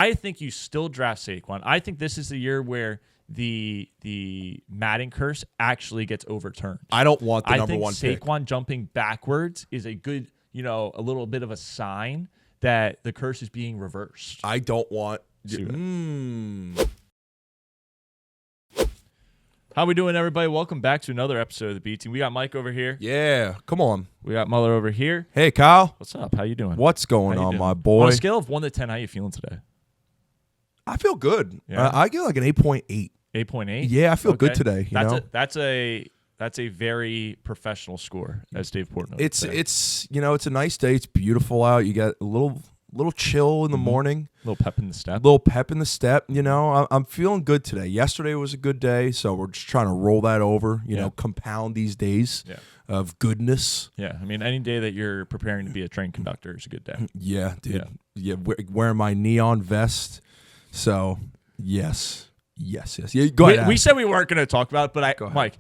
I think you still draft Saquon. I think this is the year where the Madden curse actually gets overturned. I don't want the number one pick. I think Saquon jumping backwards is a good, a little bit of a sign that the curse is being reversed. I don't want. How we doing, everybody? Welcome back to another episode of the B Team. We got Mike over here. Yeah, come on. We got Muller over here. Hey, Kyle. What's up? How you doing? What's going on, my boy? On a scale of 1 to 10, how you feeling today? I feel good. Yeah. I get like an 8.8. 8.8? Yeah, I feel good today. That's a very professional score, as Dave Portnoy would say. It's a nice day. It's beautiful out. You got a little chill in the morning. A little pep in the step. I'm feeling good today. Yesterday was a good day, so we're just trying to roll that over, compound these days of goodness. Yeah, I mean, any day that you're preparing to be a train conductor is a good day. Yeah, dude. Yeah, wearing my neon vest. So, yes. Yeah, go ahead. We said we weren't going to talk about it, but Mike,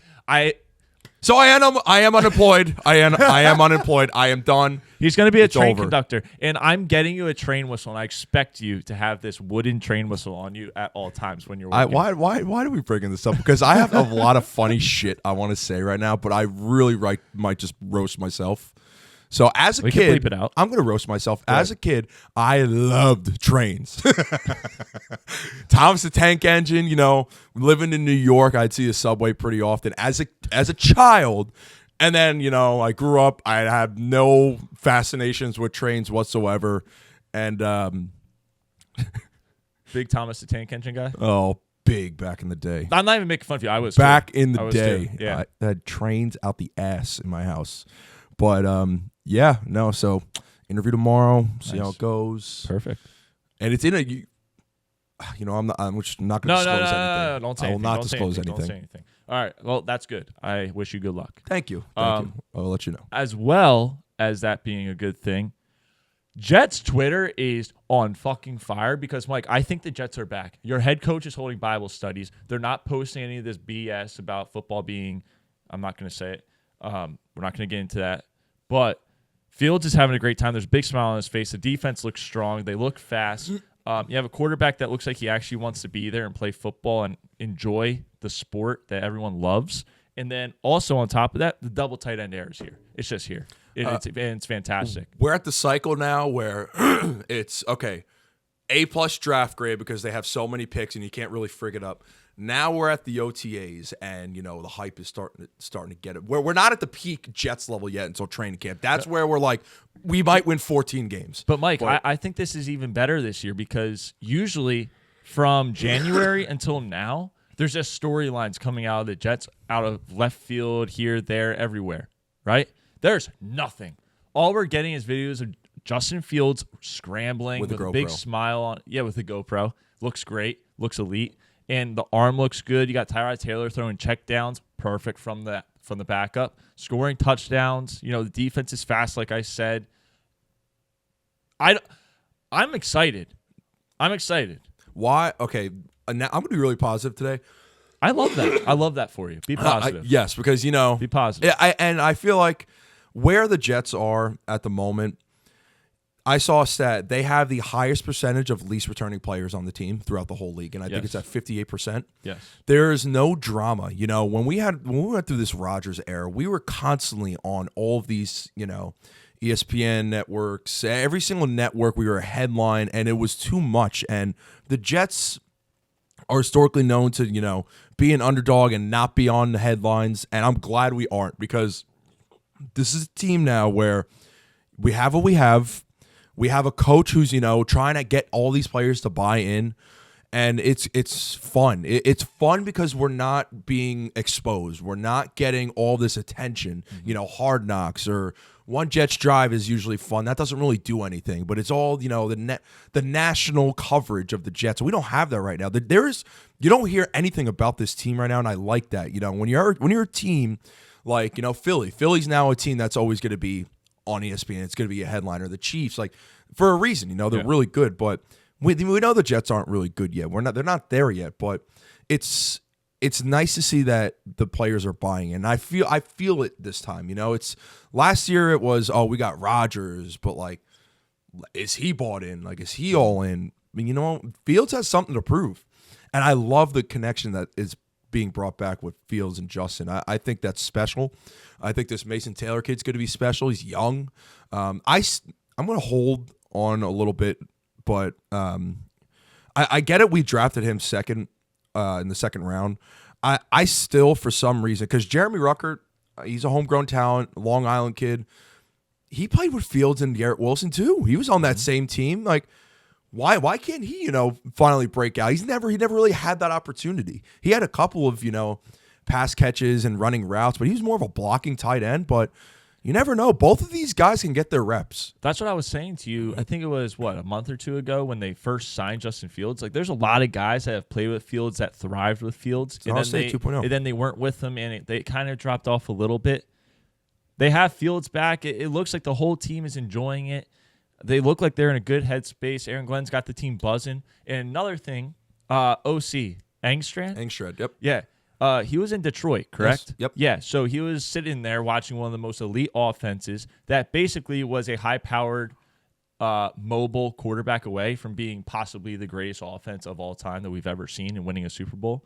So I am unemployed. I am unemployed. I am done. He's going to be a train conductor, and I'm getting you a train whistle, and I expect you to have this wooden train whistle on you at all times when you're working. Why do we bring this up? Because I have a lot of funny shit I want to say right now, but I really might just roast myself. So as a kid, bleep it out. I'm going to roast myself. As a kid, I loved trains. Thomas the Tank Engine, living in New York, I'd see the subway pretty often as a child. And then, I grew up, I had no fascinations with trains whatsoever. And big Thomas the Tank Engine guy? Oh, big back in the day. I'm not even making fun of you. I was back too. in the day. Yeah. I had trains out the ass in my house. But so interview tomorrow, see how it goes. Perfect. And it's in I'm just not going to disclose anything. No, don't say anything. I will not disclose anything. Don't say anything. All right, well, that's good. I wish you good luck. Thank you. I'll let you know. As well as that being a good thing, Jets Twitter is on fucking fire because, Mike, I think the Jets are back. Your head coach is holding Bible studies. They're not posting any of this BS about football being, I'm not going to say it. We're not going to get into that. But Fields is having a great time. There's a big smile on his face. The defense looks strong. They look fast. You have a quarterback that looks like he actually wants to be there and play football and enjoy the sport that everyone loves. And then also on top of that, the double tight end era is here. It's just here. It's fantastic. We're at the cycle now where it's, okay, A+ draft grade because they have so many picks and you can't really frig it up. Now we're at the OTAs, and the hype is starting to get it. We're not at the peak Jets level yet until training camp. That's where we're like, we might win 14 games. But Mike, I think this is even better this year because usually from January until now, there's just storylines coming out of the Jets, out of left field, here, there, everywhere. Right? There's nothing. All we're getting is videos of Justin Fields scrambling with a big smile on. Yeah, with the GoPro. Looks great. Looks elite. And the arm looks good. You got Tyrod Taylor throwing check downs, perfect from the backup, scoring touchdowns. The defense is fast, like I said. I'm excited. Why? Okay, now I'm going to be really positive today. I love that. I love that for you. Be positive. Yes, because be positive. And I feel like where the Jets are at the moment. I saw a stat. They have the highest percentage of least returning players on the team throughout the whole league, and I think it's at 58%. Yes. There is no drama. When we went through this Rodgers era, we were constantly on all of these, ESPN networks, every single network. We were a headline, and it was too much. And the Jets are historically known to, be an underdog and not be on the headlines. And I'm glad we aren't, because this is a team now where we have what we have. We have a coach who's, trying to get all these players to buy in, and it's fun. It's fun because we're not being exposed. We're not getting all this attention. Hard Knocks or One Jets Drive is usually fun. That doesn't really do anything, but it's all, the national coverage of the Jets. We don't have that right now. You don't hear anything about this team right now, and I like that. When you're a team like, Philly's now a team that's always going to be on ESPN, it's going to be a headliner. The Chiefs, for a reason, they're really good, but we know the Jets aren't really good yet. They're not there yet, but it's nice to see that the players are buying in. I feel it this time. It's last year it was, we got Rodgers, but is he bought in? Is he all in? mean, you know, Fields has something to prove. And I love the connection that is being brought back with Fields and Justin. I think that's special. I think this Mason Taylor kid's going to be special. He's young. I'm going to hold on a little bit, but I get it. We drafted him second in the second round. I still, for some reason, because Jeremy Ruckert, he's a homegrown talent, Long Island kid. He played with Fields and Garrett Wilson too. He was on that same team. Like, why can't he, finally break out? He never really had that opportunity. He had a couple of, pass catches and running routes, but he was more of a blocking tight end. But you never know. Both of these guys can get their reps. That's what I was saying to you. I think it was, a month or two ago when they first signed Justin Fields. Like, there's a lot of guys that have played with Fields that thrived with Fields. And then they weren't with him, and they kind of dropped off a little bit. They have Fields back. It looks like the whole team is enjoying it. They look like they're in a good headspace. Aaron Glenn's got the team buzzing. And another thing, OC, Engstrand? Yep. Yeah. He was in Detroit, correct? Yes, yep. Yeah, so he was sitting there watching one of the most elite offenses that basically was a high-powered, mobile quarterback away from being possibly the greatest offense of all time that we've ever seen and winning a Super Bowl.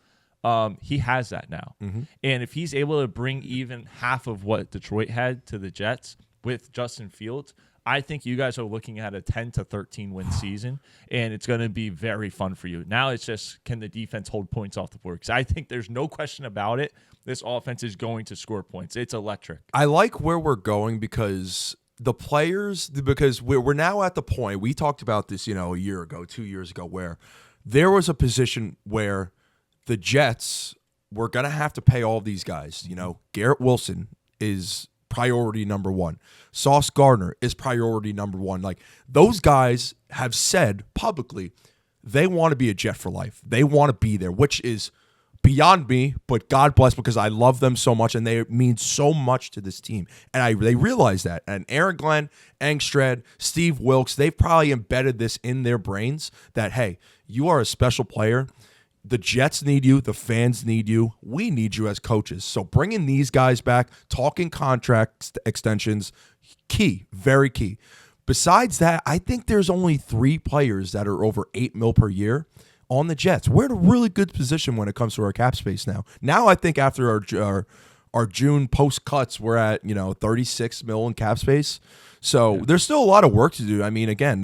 He has that now. Mm-hmm. And if he's able to bring even half of what Detroit had to the Jets with Justin Fields, I think you guys are looking at a 10 to 13 win season, and it's going to be very fun for you. Now it's just, can the defense hold points off the board? Because I think there's no question about it. This offense is going to score points. It's electric. I like where we're going because we're now at the point, we talked about this, a year ago, 2 years ago, where there was a position where the Jets were going to have to pay all these guys. Garrett Wilson is priority number one. Sauce Gardner is priority number one. Like, those guys have said publicly they want to be a Jet for life. They want to be there, which is beyond me, but God bless, because I love them so much and they mean so much to this team. And they realize that. And Aaron Glenn, Engstrand, Steve Wilkes, they've probably embedded this in their brains that, hey, you are a special player. The Jets need you. The fans need you. We need you as coaches. So bringing these guys back, talking contract extensions, key, very key. Besides that, I think there's only 3 players that are over $8 million per year on the Jets. We're in a really good position when it comes to our cap space now. Now I think after our June post cuts, we're at $36 million in cap space. So there's still a lot of work to do. I mean, again,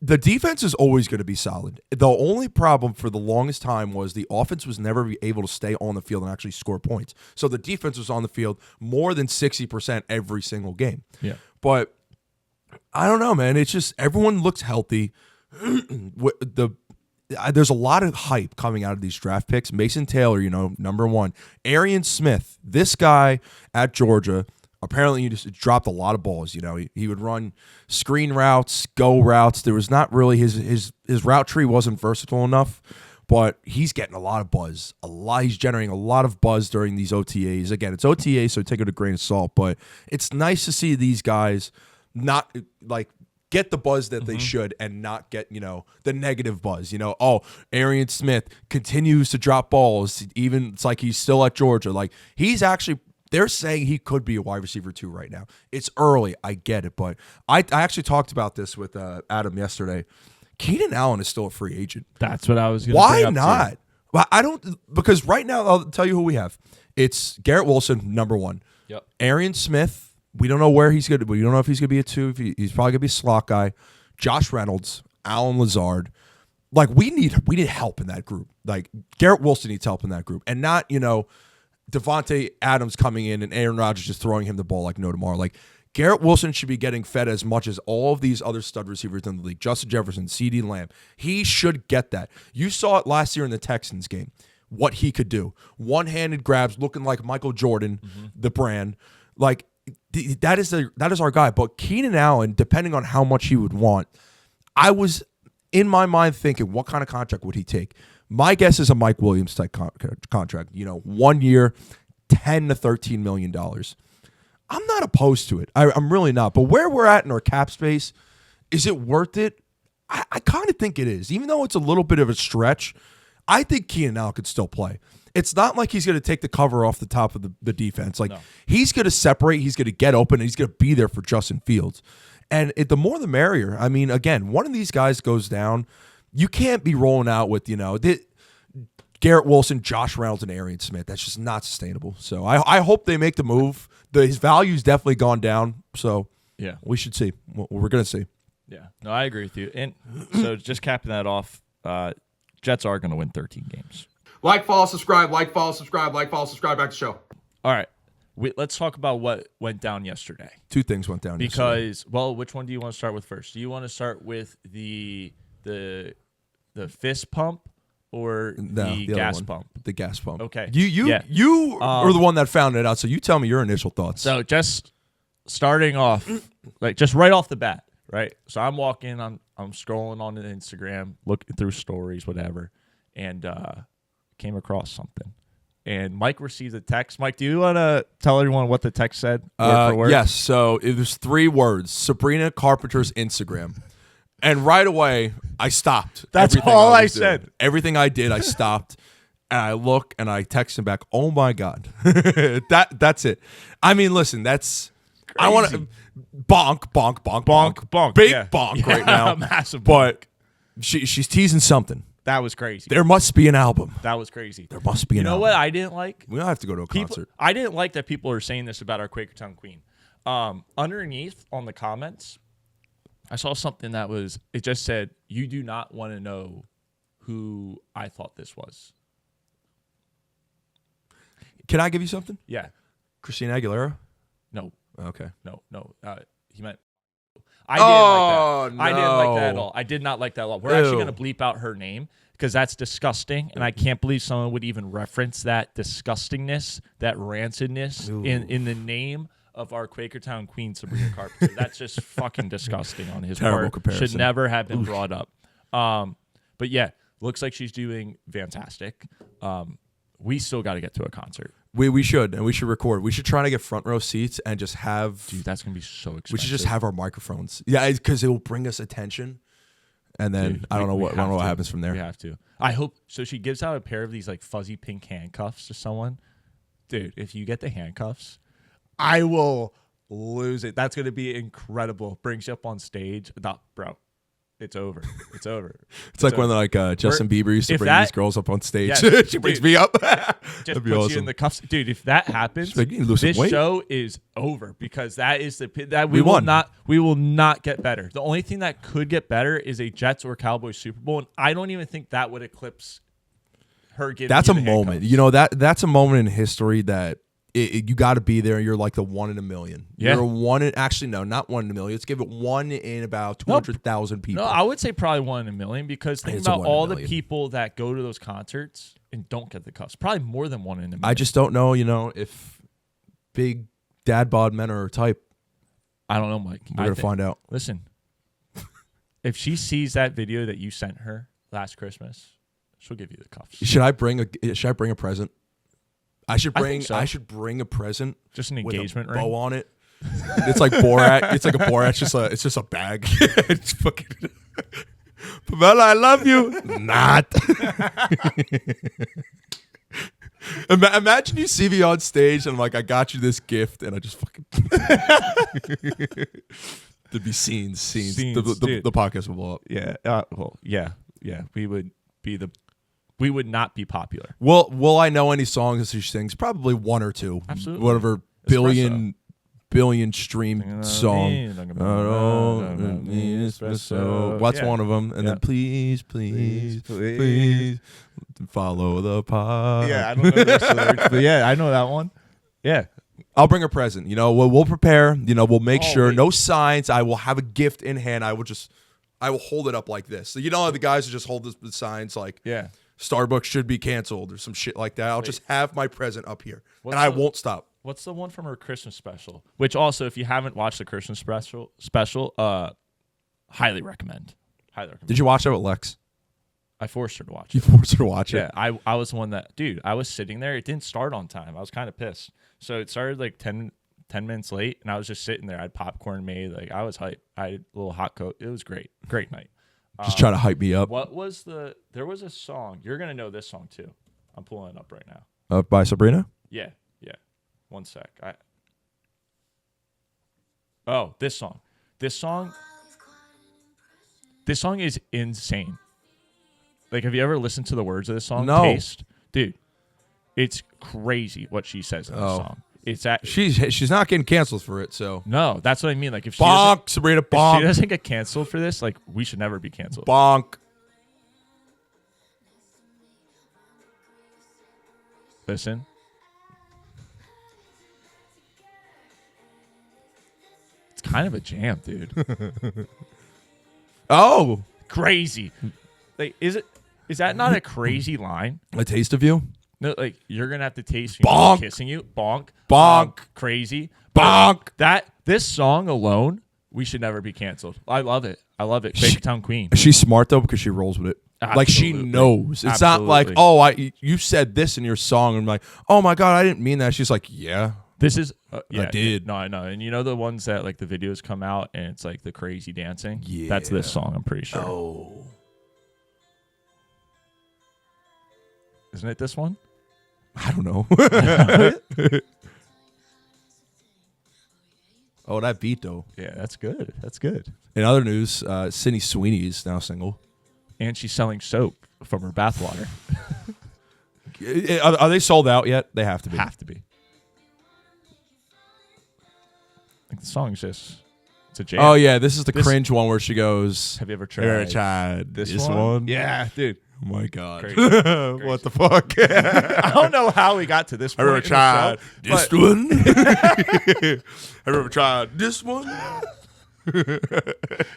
the defense is always going to be solid. The only problem for the longest time was the offense was never able to stay on the field and actually score points. So the defense was on the field more than 60% every single game. Yeah. But I don't know, man. It's just everyone looks healthy. There's a lot of hype coming out of these draft picks. Mason Taylor, number one. Arian Smith, this guy at Georgia, apparently he just dropped a lot of balls. He would run screen routes, go routes. There was not really his route tree wasn't versatile enough, but he's getting a lot of buzz. He's generating a lot of buzz during these OTAs. Again, it's OTAs, so take it with a grain of salt. But it's nice to see these guys not get the buzz that they should and not get the negative buzz. Arian Smith continues to drop balls. Even it's like he's still at Georgia. Like, he's actually. They're saying he could be a wide receiver 2 right now. It's early. I get it. But I actually talked about this with Adam yesterday. Keenan Allen is still a free agent. That's what I was going to say. Why not? Well, I don't, because right now, I'll tell you who we have. It's Garrett Wilson, number one. Yep. Arian Smith, we don't know where he's going to be. We don't know if he's going to be a 2. He's probably going to be a slot guy. Josh Reynolds, Alan Lazard. Like, we need help in that group. Like, Garrett Wilson needs help in that group. And not, Devontae Adams coming in and Aaron Rodgers just throwing him the ball like no tomorrow. Like, Garrett Wilson should be getting fed as much as all of these other stud receivers in the league. Justin Jefferson, CeeDee Lamb. He should get that. You saw it last year in the Texans game, what he could do. One-handed grabs, looking like Michael Jordan, the brand. Like, that is our guy. But Keenan Allen, depending on how much he would want, I was in my mind thinking, what kind of contract would he take? My guess is a Mike Williams type contract. 1 year, $10 to $13 million. I'm not opposed to it. I'm really not. But where we're at in our cap space, is it worth it? I kind of think it is. Even though it's a little bit of a stretch, I think Keenan Allen could still play. It's not like he's going to take the cover off the top of the defense. Like, no. He's going to separate. He's going to get open, and he's going to be there for Justin Fields. And the more the merrier. I mean, again, one of these guys goes down. You can't be rolling out with, Garrett Wilson, Josh Reynolds, and Arian Smith. That's just not sustainable. So I hope they make the move. His value's definitely gone down. So Yeah. we should see. We're going to see. Yeah. No, I agree with you. And so just capping that off, Jets are going to win 13 games. Like, follow, subscribe, back to the show. All right. Let's talk about what went down yesterday. Two things went down yesterday. Because, which one do you want to start with first? Do you want to start with the fist pump or the gas pump? The gas pump. Okay. You were the one that found it out, so you tell me your initial thoughts. So just starting off, just right off the bat, right? So I'm walking, I'm scrolling on Instagram, looking through stories, whatever, and came across something. And Mike received a text. Mike, do you want to tell everyone what the text said? Word for word? Yes. So it was 3 words: Sabrina Carpenter's Instagram. And right away, I stopped. That's all I said. Everything I did, I stopped. And I look and I text him back, oh my God. That's it. I mean, listen, that's crazy. I want to bonk. Big bonk right now. Massive bonk. But she's teasing something. That was crazy. There must be an album. That was crazy. There must be an album. You know what I didn't like? We don't have to go to a concert. I didn't like that people are saying this about our Quakertown Queen. Underneath on the comments, I saw something it just said, you do not want to know who I thought this was. Can I give you something? Yeah. Christina Aguilera? No. Okay. No. He meant... I didn't like that. No. I didn't like that at all. I did not like that at all. We're actually going to bleep out her name because that's disgusting, and I can't believe someone would even reference that disgustingness, that rancidness in the name of our Quakertown Queen, Sabrina Carpenter. That's just fucking disgusting on his Terrible part. comparison. Should never have been brought up. But yeah, looks like she's doing fantastic. We still got to get to a concert. We should, and we should record. We should try to get front row seats and just have... Dude, that's going to be so expensive. We should just have our microphones. Yeah, because it will bring us attention. And then Dude, I don't know what happens from there. We have to. I hope... So she gives out a pair of these fuzzy pink handcuffs to someone. Dude, if you get the handcuffs, I will lose it. That's going to be incredible. Brings you up on stage. No, bro. It's over. It's over. It's like when Justin Bieber used to bring these girls up on stage. Yes, she brings me up. Just puts awesome. you in the cuffs. Dude, if that happens, this show is over because that is we will not get better. The only thing that could get better is a Jets or Cowboys Super Bowl, and I don't even think that would eclipse her giving. That's a moment. Handcuffs. That's a moment in history that you got to be there. You're like the 1 in a million. Yeah. You're actually no, not 1 in a million. Let's give it 1 in about 200,000 people. No, I would say probably 1 in a million because think about all the people that go to those concerts and don't get the cuffs. Probably more than 1 in a million. I just don't know, if big dad bod men are her type. I don't know, Mike. We're going to find out. Listen, if she sees that video that you sent her last Christmas, she'll give you the cuffs. Should I bring a present? I should bring a present, just an engagement with a ring bow on it. It's like Borat. It's like a Borat. It's just a bag. It's fucking. Pamela, I love you. Not. Imagine you see me on stage and I'm like, I got you this gift, and I just fucking. There'd be scenes. The podcast would blow up. Yeah. Yeah. We would not be popular. Will I know any songs that she sings? Probably 1 or 2. Absolutely. Whatever billion stream song. What's one of them? And then please follow the pod. Yeah, I don't know the lyrics, but yeah, I know that one. Yeah. I'll bring a present. We'll prepare. We'll make sure. No signs. I will have a gift in hand. I will hold it up like this. So the guys who just hold the signs like Starbucks should be canceled or some shit like that. I'll just have my present up here, and I won't stop. What's the one from her Christmas special? Which also, if you haven't watched the Christmas special, highly recommend. Did you watch it with Lex? I forced her to watch it. You forced her to watch it? Yeah, I was the one that, dude, I was sitting there. It didn't start on time. I was kind of pissed. So it started like 10 minutes late, and I was just sitting there. I had popcorn made. Like, I was hyped. I had a little hot coat. It was great. Great night. Just try to hype me up. There was a song. You're going to know this song, too. I'm pulling it up right now. By Sabrina? Yeah. 1 sec. This song. This song is insane. Like, have you ever listened to the words of this song? No. Taste? Dude, it's crazy what she says in this song. It's She's not getting canceled for it, so. No, that's what I mean. Like, if Bonk, Sabrina, if bonk. she doesn't get canceled for this, like, we should never be canceled. Bonk. Listen. It's kind of a jam, dude. Oh. Crazy. Like, is that not a crazy line? A taste of you? No, like, you're gonna have to taste me Bonk. kissing you. Bonk. Bonk. Crazy. Bonk. This song alone, we should never be canceled. I love it. Big Town Queen. She's smart though because she rolls with it. Like she Absolutely. knows. It's not like, oh, you said this in your song. And I'm like, oh my God, I didn't mean that. She's like, yeah. This is yeah. I did. No, I know. And you know the ones that like the videos come out and it's like the crazy dancing? Yeah. That's this song, I'm pretty sure. Oh. Isn't it this one? I don't know. Oh, that beat though. Yeah, that's good. That's good. In other news, Sydney Sweeney is now single. And she's selling soap from her bathwater. Are they sold out yet? They have to be. Have to be. Like the song's just, it's a jam. Oh yeah, this is the cringe one where she goes. Have you ever tried this one? Yeah, dude. Oh my God. Crazy. What the fuck? I don't know how we got to this point. Have you ever tried this one? Have you ever tried this one?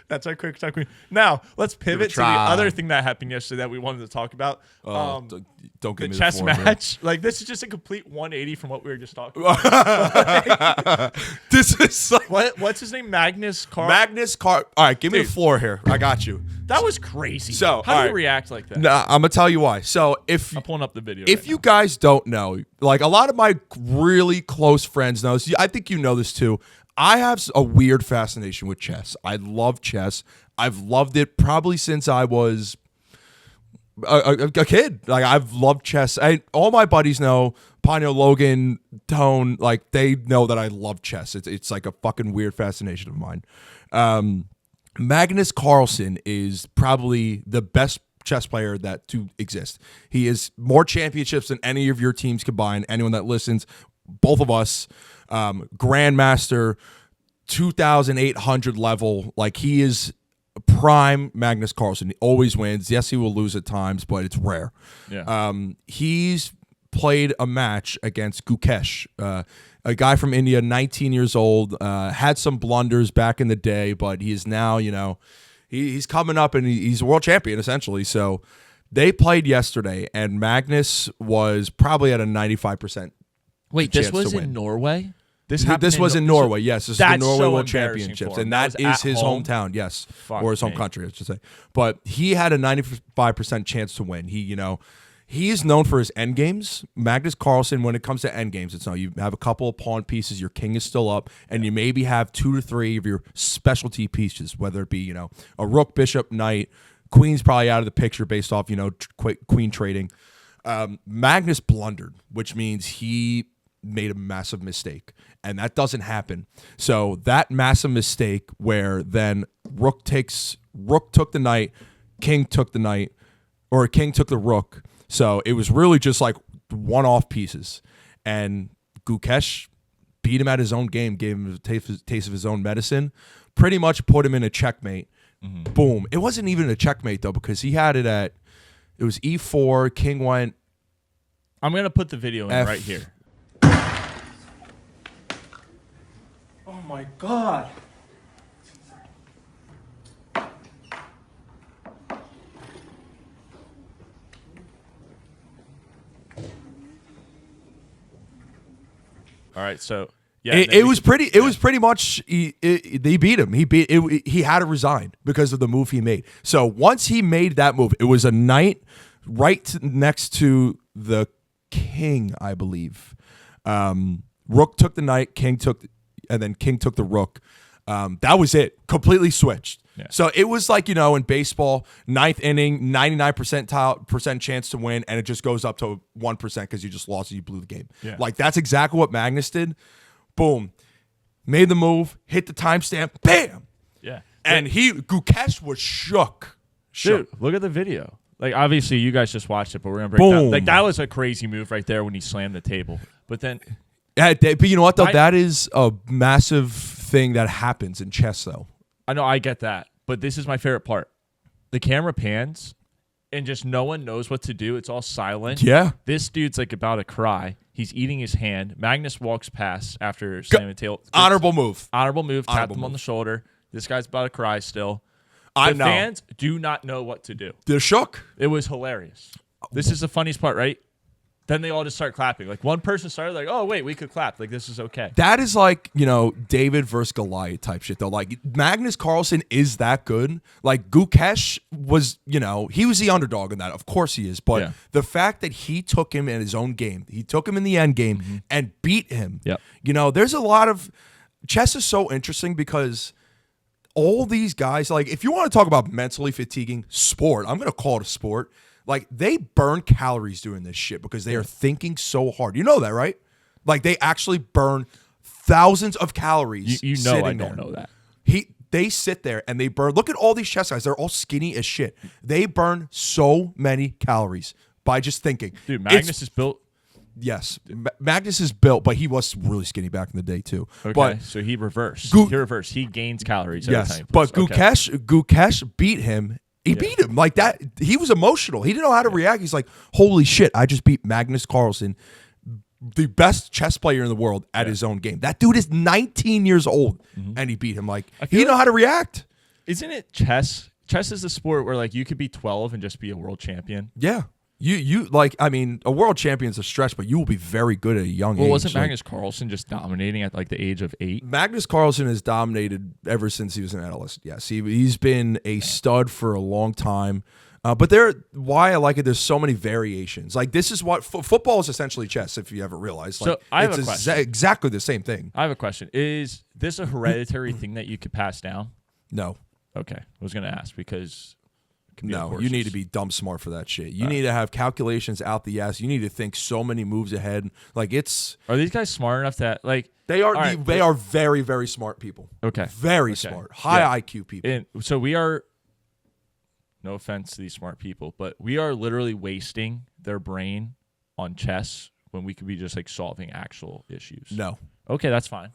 That's our quick talk. Now let's pivot to the other thing that happened yesterday that we wanted to talk about. Don't The give me chess the floor, match. Like, this is just a complete 180 from what we were just talking about. This is like What's his name? Magnus Carlsen. All right, give me Dude. the floor here. I got you. That was crazy. So, how do all you right. react like that? Nah, I'm gonna tell you why. So I'm pulling up the video. if you guys don't know, like a lot of my really close friends know this. I think you know this too. I have a weird fascination with chess. I love chess. I've loved it probably since I was a kid. Like I've loved chess. All my buddies know, Pino, Logan, Tone, like they know that I love chess. It's like a fucking weird fascination of mine. Magnus Carlsen is probably the best chess player that to exist. He has more championships than any of your teams combined. Anyone that listens, both of us, Grandmaster, 2,800 level. Like he is prime Magnus Carlsen. He always wins. Yes, he will lose at times, but it's rare. Yeah. He's played a match against Gukesh, a guy from India, 19 years old, had some blunders back in the day, but he is now, he's coming up and he's a world champion essentially. So they played yesterday and Magnus was probably at a 95%. Wait, this chance was to win. in Norway? This was in Norway, yes. This is the That's Norway so World embarrassing Championships, for him. and That that was is at his home? hometown, yes, Fuck or his home me. country, I should say. But he had a 95% chance to win. He is known for his end games. Magnus Carlsen, when it comes to end games, it's you have a couple of pawn pieces, your king is still up, and you maybe have 2 to 3 of your specialty pieces, whether it be a rook, bishop, knight. Queen's probably out of the picture based off queen trading. Magnus blundered, which means he made a massive mistake, and that doesn't happen. So that massive mistake where then rook took the knight, king took the knight, or king took the rook. So it was really just like one-off pieces, and Gukesh beat him at his own game, gave him a taste of his own medicine, pretty much put him in a checkmate. Mm-hmm. Boom. It wasn't even a checkmate though, because he had it was e4, king went. I'm gonna put the video in right here. Oh my God. All right, so yeah, It was pretty much they beat him. He had to resign because of the move he made. So once he made that move, it was a knight next to the king, I believe. Rook took the knight, and then king took the rook. That was it. Completely switched. Yeah. So it was like, in baseball, 9th inning, 99% chance to win, and it just goes up to 1% because you just lost and you blew the game. Yeah. Like, that's exactly what Magnus did. Boom. Made the move, hit the timestamp, bam! Yeah. And Gukesh was shook. Dude, look at the video. Like, obviously, you guys just watched it, but we're going to break down. Boom. Like, that was a crazy move right there when he slammed the table. But then... But you know what, though? That is a massive thing that happens in chess, though. I know, I get that. But this is my favorite part. The camera pans, and just no one knows what to do. It's all silent. Yeah. This dude's, like, about to cry. He's eating his hand. Magnus walks past after slamming the table. Honorable move. Honorable move. Tapped Honorable him on move. the shoulder. This guy's about to cry still. I The know. fans do not know what to do. They're shook. It was hilarious. This is the funniest part, right? Then they all just start clapping. Like, one person started like, oh, wait, we could clap. Like, this is okay. That is like, David versus Goliath type shit, though. Like, Magnus Carlsen is that good. Like, Gukesh was, he was the underdog in that. Of course he is. But the fact that he took him in his own game, he took him in the end game and beat him. Yep. There's a lot of... Chess is so interesting because... all these guys, like, if you want to talk about mentally fatiguing sport, I'm going to call it a sport. Like, they burn calories doing this shit because they are thinking so hard. You know that, right? Like, they actually burn thousands of calories. You know sitting I there. don't know that. They sit there and they burn. Look at all these chess guys. They're all skinny as shit. They burn so many calories by just thinking. Dude, Magnus is built... Yes. Magnus is built, but he was really skinny back in the day, too. Okay, But so he reversed. He gains calories every time yes, he but plays. Okay. Gukesh beat him. He beat him like that. He was emotional. He didn't know how to react. He's like, "Holy shit! I just beat Magnus Carlsen, the best chess player in the world, at his own game. That dude is 19 years old, and he beat him. Like, he didn't know how to react. Isn't it chess? Chess is the sport where, like, you could be 12 and just be a world champion. Yeah." A world champion's a stretch, but you will be very good at a young age. Well, wasn't Magnus Carlsen just dominating at, like, the age of 8? Magnus Carlsen has dominated ever since he was an adolescent. Yes, he's been a stud for a long time. But why I like it, there's so many variations. Like, this is what football is essentially chess, if you haven't realized. Like, So I have a question. Exactly the same thing. I have a question. Is this a hereditary thing that you could pass down? No. Okay. I was going to ask because... No, you need to be dumb smart for that shit. You need to have calculations out the ass. You need to think so many moves ahead. Like, Are these guys smart enough that, like... They are right, they are very, very smart people. Okay. Very smart. High IQ people. And so we are... No offense to these smart people, but we are literally wasting their brain on chess when we could be just, like, solving actual issues. No. Okay, that's fine.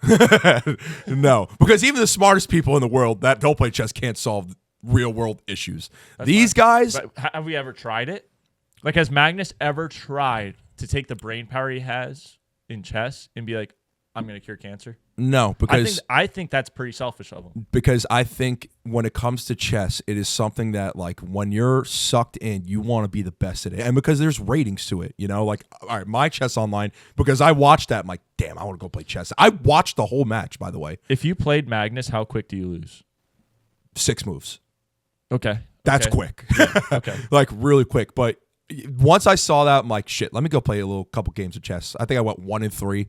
No. Because even the smartest people in the world that don't play chess can't solve real world issues. These guys... But have we ever tried it? Like, has Magnus ever tried to take the brain power he has in chess and be like, I'm going to cure cancer? No, because I think that's pretty selfish of him. Because I think when it comes to chess, it is something that, like, when you're sucked in, you want to be the best at it. And because there's ratings to it, like, all right, my chess online, because I watched that, I'm like, damn, I want to go play chess. I watched the whole match, by the way. If you played Magnus, how quick do you lose? 6 moves. Okay. That's quick. Yeah. Okay. Like, really quick. But once I saw that, I'm like, shit, let me go play a couple games of chess. I think I went 1-3.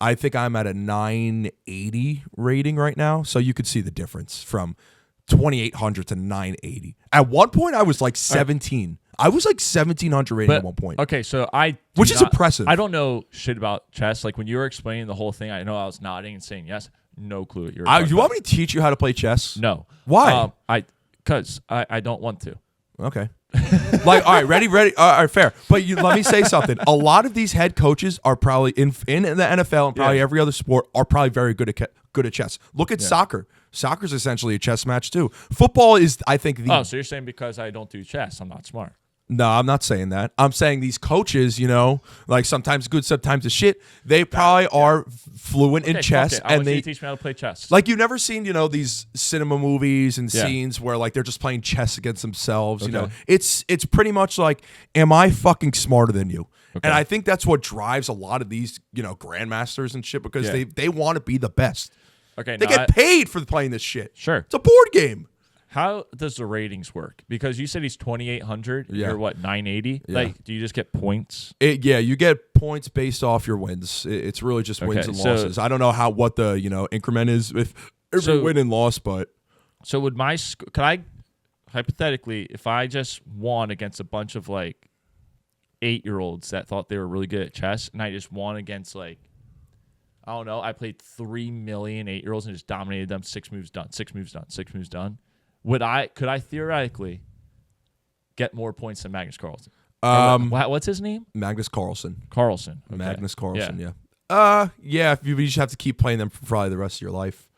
I think I'm at a 980 rating right now. So you could see the difference from 2,800 to 980. At one point, I was like 17. I was like 1,700 rating at one point. Okay, so which is impressive. I don't know shit about chess. Like, when you were explaining the whole thing, I know I was nodding and saying yes. No clue what you were talking You about. want me to teach you how to play chess? No. Why? Because I don't want to. Okay. Like, all right, ready? All right, fair. But let me say something. A lot of these head coaches are probably in the NFL and probably every other sport are probably very good at chess. Look at soccer. Soccer's essentially a chess match too. Football is, I think, so you're saying because I don't do chess, I'm not smart? No, I'm not saying that. I'm saying these coaches, like, sometimes good, sometimes the shit. They probably are fluent in chess, I and want you to teach me how to play chess. Like, you've never seen, these cinema movies and scenes where, like, they're just playing chess against themselves. It's pretty much like, am I fucking smarter than you? Okay. And I think that's what drives a lot of these, grandmasters and shit, because they want to be the best. Okay, they get paid for playing this shit. Sure, it's a board game. How does the ratings work? Because you said he's 2,800. Yeah. You're what, 980? Yeah. Like, do you just get points? You get points based off your wins. It's really just wins and losses. I don't know what the increment is with every win and loss, but so would could I hypothetically, if I just won against a bunch of, like, 8-year-olds that thought they were really good at chess, and I just won against, like, I don't know, I played 3 million 8-year-olds and just dominated them. 6 moves done, 6 moves done, 6 moves done. Could I theoretically get more points than Magnus Carlsen? What's his name? Magnus Carlsen. Carlsen. Okay. Magnus Carlsen, yeah. Yeah, you just have to keep playing them for probably the rest of your life.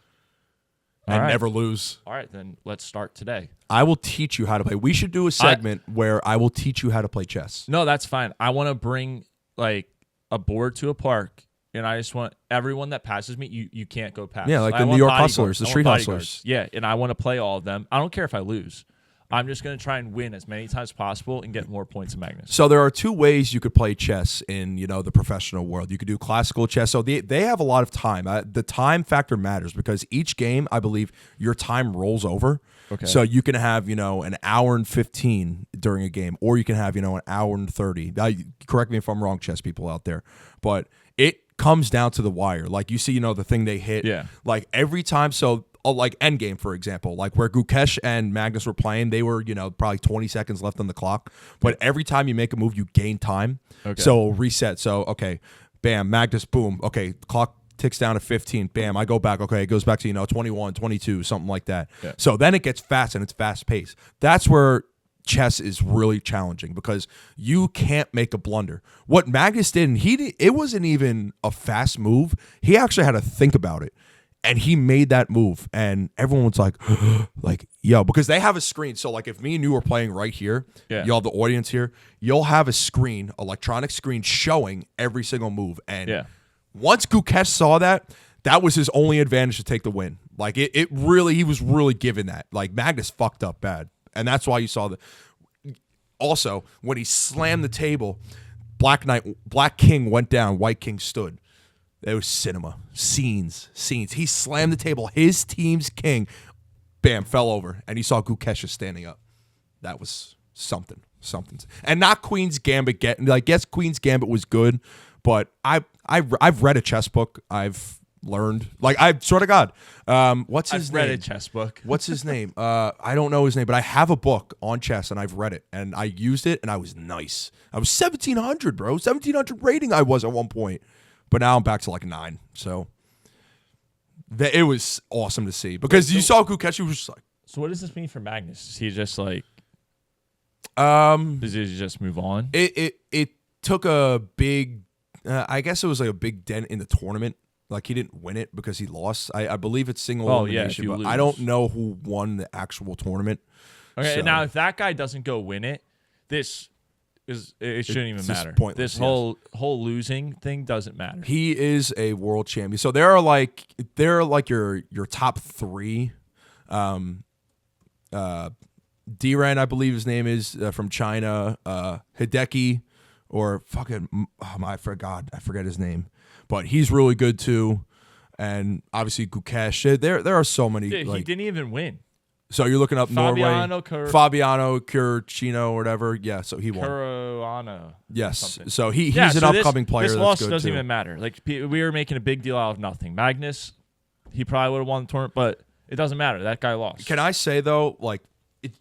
And never lose. All right, then let's start today. I will teach you how to play. We should do a segment where I will teach you how to play chess. No, that's fine. I want to bring like a board to a park, and I just want everyone that passes me, you can't go past. Yeah, like the New York Hustlers, the Street Hustlers. Yeah, and I want to play all of them. I don't care if I lose. I'm just going to try and win as many times as possible and get more points than Magnus. So there are 2 ways you could play chess in, the professional world. You could do classical chess. So they have a lot of time. The time factor matters because each game, I believe, your time rolls over. Okay. So you can have, an hour and 15 during a game, or you can have, an hour and 30. Now, correct me if I'm wrong, chess people out there, but it comes down to the wire. Like you see, the thing they hit. Yeah. Like every time. So like Endgame, for example, like where Gukesh and Magnus were playing, they were, probably 20 seconds left on the clock. But every time you make a move, you gain time. Okay. So reset. So, okay, bam, Magnus, boom. Okay, clock ticks down to 15. Bam, I go back. Okay, it goes back to, 21, 22, something like that. Yeah. So then it gets fast and it's fast paced. That's where chess is really challenging because you can't make a blunder. What Magnus did, and it wasn't even a fast move. He actually had to think about it. And he made that move, and everyone was like, yo, because they have a screen. So, like, if me and you were playing right here, you'll have the audience here, you'll have a screen, electronic screen showing every single move. And once Gukesh saw that, that was his only advantage to take the win. Like, he was really given that. Like, Magnus fucked up bad. And that's why you saw also, when he slammed the table, Black King went down, White King stood. It was cinema. Scenes. He slammed the table. His team's king, bam, fell over. And he saw Gukesh standing up. That was something. And not Queen's Gambit. Yes, Queen's Gambit was good, but I've read a chess book. I've learned. Like, I swear to God. What's his name? I've read a chess book. What's his name? I don't know his name, but I have a book on chess, and I've read it. And I used it, and I was nice. I was 1,700, bro. 1,700 rating I was at one point. But now I'm back to like 9. So it was awesome to see because you saw Gukesh was just like. So what does this mean for Magnus? Is he just like? Does he just move on? It took a big. I guess it was like a big dent in the tournament. Like he didn't win it because he lost. I believe it's single elimination, but I don't know who won the actual tournament. Okay, so. Now if that guy doesn't go win it, it shouldn't even matter. Pointless, this whole losing thing doesn't matter. He is a world champion. So they're like your top 3. Diran, I believe his name is from China. Hideki, or fucking I forget his name, but he's really good too. And obviously Gukesh. There are so many. Dude, he didn't even win. So you're looking up Fabiano Curcino or whatever. Yeah, so he won. Caruana. Yes. So he's an upcoming player. This that's loss good doesn't too. even matter. Like we were making a big deal out of nothing. Magnus, he probably would have won the tournament, but it doesn't matter. That guy lost. Can I say though, like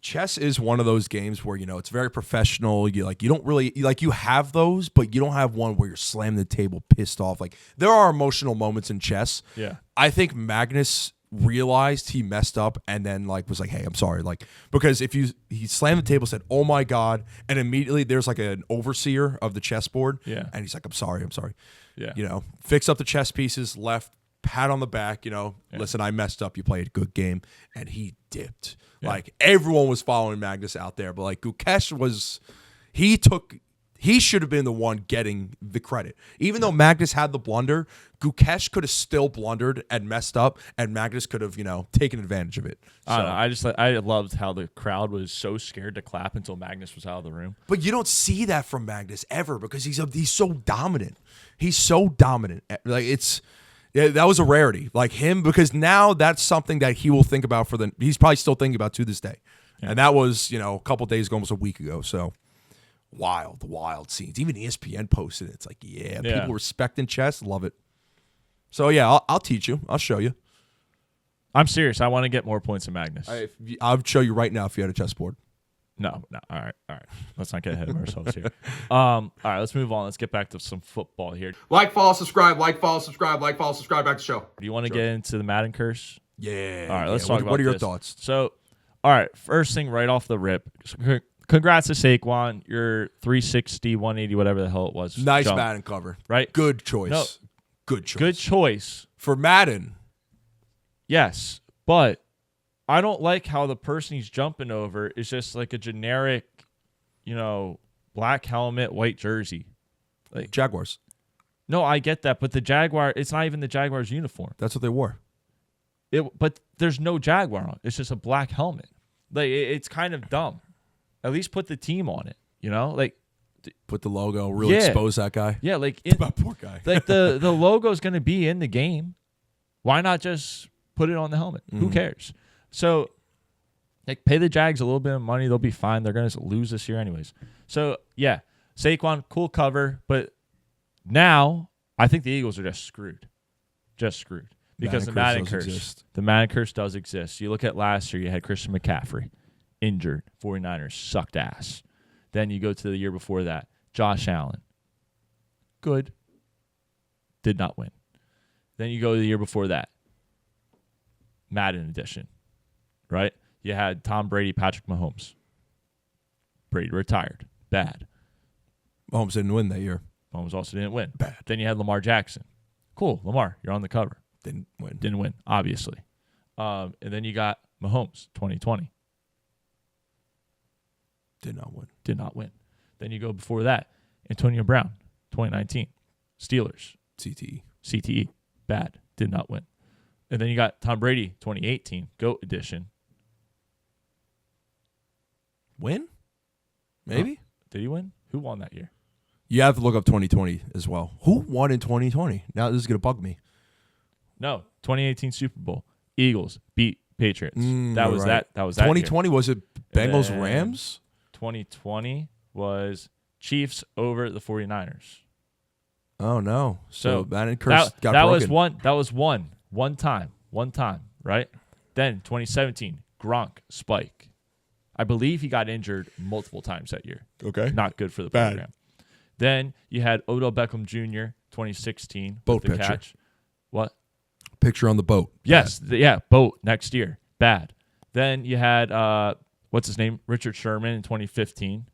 chess is one of those games where it's very professional. You don't really you have those, but you don't have one where you're slamming the table, pissed off. Like there are emotional moments in chess. Yeah. I think Magnus realized he messed up and then was like, hey, I'm sorry, because if he slammed the table, said, oh my God, and immediately there's like an overseer of the chessboard, and he's like, I'm sorry, yeah, fix up the chess pieces, left, pat on the back, listen, I messed up, you played a good game, and he dipped. Like everyone was following Magnus out there, but Gukesh he should have been the one getting the credit. Even though Magnus had the blunder, Gukesh could have still blundered and messed up, and Magnus could have, taken advantage of it. So. I don't know. I loved how the crowd was so scared to clap until Magnus was out of the room. But you don't see that from Magnus ever because he's so dominant. He's so dominant. That was a rarity. Like him, because now that's something that he will think about he's probably still thinking about to this day. Yeah. And that was, a couple days ago, almost a week ago. So. Wild scenes. Even ESPN posted it. It's like, people respecting chess, love it. So yeah, I'll teach you. I'll show you. I'm serious. I want to get more points than Magnus. I'll show you right now if you had a chessboard. No. All right. Let's not get ahead of ourselves here. All right, let's move on. Let's get back to some football here. Like, follow, subscribe. Like, follow, subscribe. Like, follow, subscribe. Back to the show. Do you want to get into the Madden curse? Yeah. All right, let's yeah. talk about What are your this. thoughts? So, all right, first thing right off the rip. Congrats to Saquon. Your 360, 180, whatever the hell it was. Nice jump, Madden cover. right? Good choice. No. Good choice. Good choice. For Madden. Yes, but I don't like how the person he's jumping over is just like a generic, black helmet, white jersey. Jaguars. No, I get that, but the Jaguar, it's not even the Jaguars uniform. That's what they wore. But there's no Jaguar on. It's just a black helmet. It's kind of dumb. At least put the team on it, Put the logo, really Yeah. expose that guy. Yeah, That poor guy. the logo's going to be in the game. Why not just put it on the helmet? Who cares? So, pay the Jags a little bit of money. They'll be fine. They're going to lose this year anyways. So, yeah, Saquon, cool cover. But now I think the Eagles are just screwed. Because the Madden curse does exist. You look at last year, you had Christian McCaffrey injured. 49ers sucked ass. Then you go to the year before that, Josh Allen. Good. Did not win. Then you go to the year before that, Madden edition, right? You had Tom Brady, Patrick Mahomes. Brady retired. Bad. Mahomes didn't win that year. Mahomes also didn't win. Bad. Then you had Lamar Jackson. Cool. Lamar, you're on the cover. Didn't win. Didn't win, obviously. And then you got Mahomes, 2020. Did not win. Did not win. Then you go before that, Antonio Brown, 2019. Steelers, CTE. Bad. Did not win. And then you got Tom Brady, 2018, GOAT edition. Win? Maybe? Did he win? Who won that year? You have to look up 2020 as well. Who won in 2020? Now this is going to bug me. No, 2018 Super Bowl. Eagles beat Patriots. That you're was right. that was that 2020 was it Bengals then- Rams? 2020 was Chiefs over the 49ers. Oh no. So So Madden curse got that broken. was one time, right? Then 2017 Gronk spike. I believe he got injured multiple times that year. Okay. Not good for the Bad. program. Then you had Odell Beckham Jr. 2016 Boat with the picture. catch. What? Picture on the boat. Yes, boat next year. Bad. Then you had what's his name? Richard Sherman in 2015.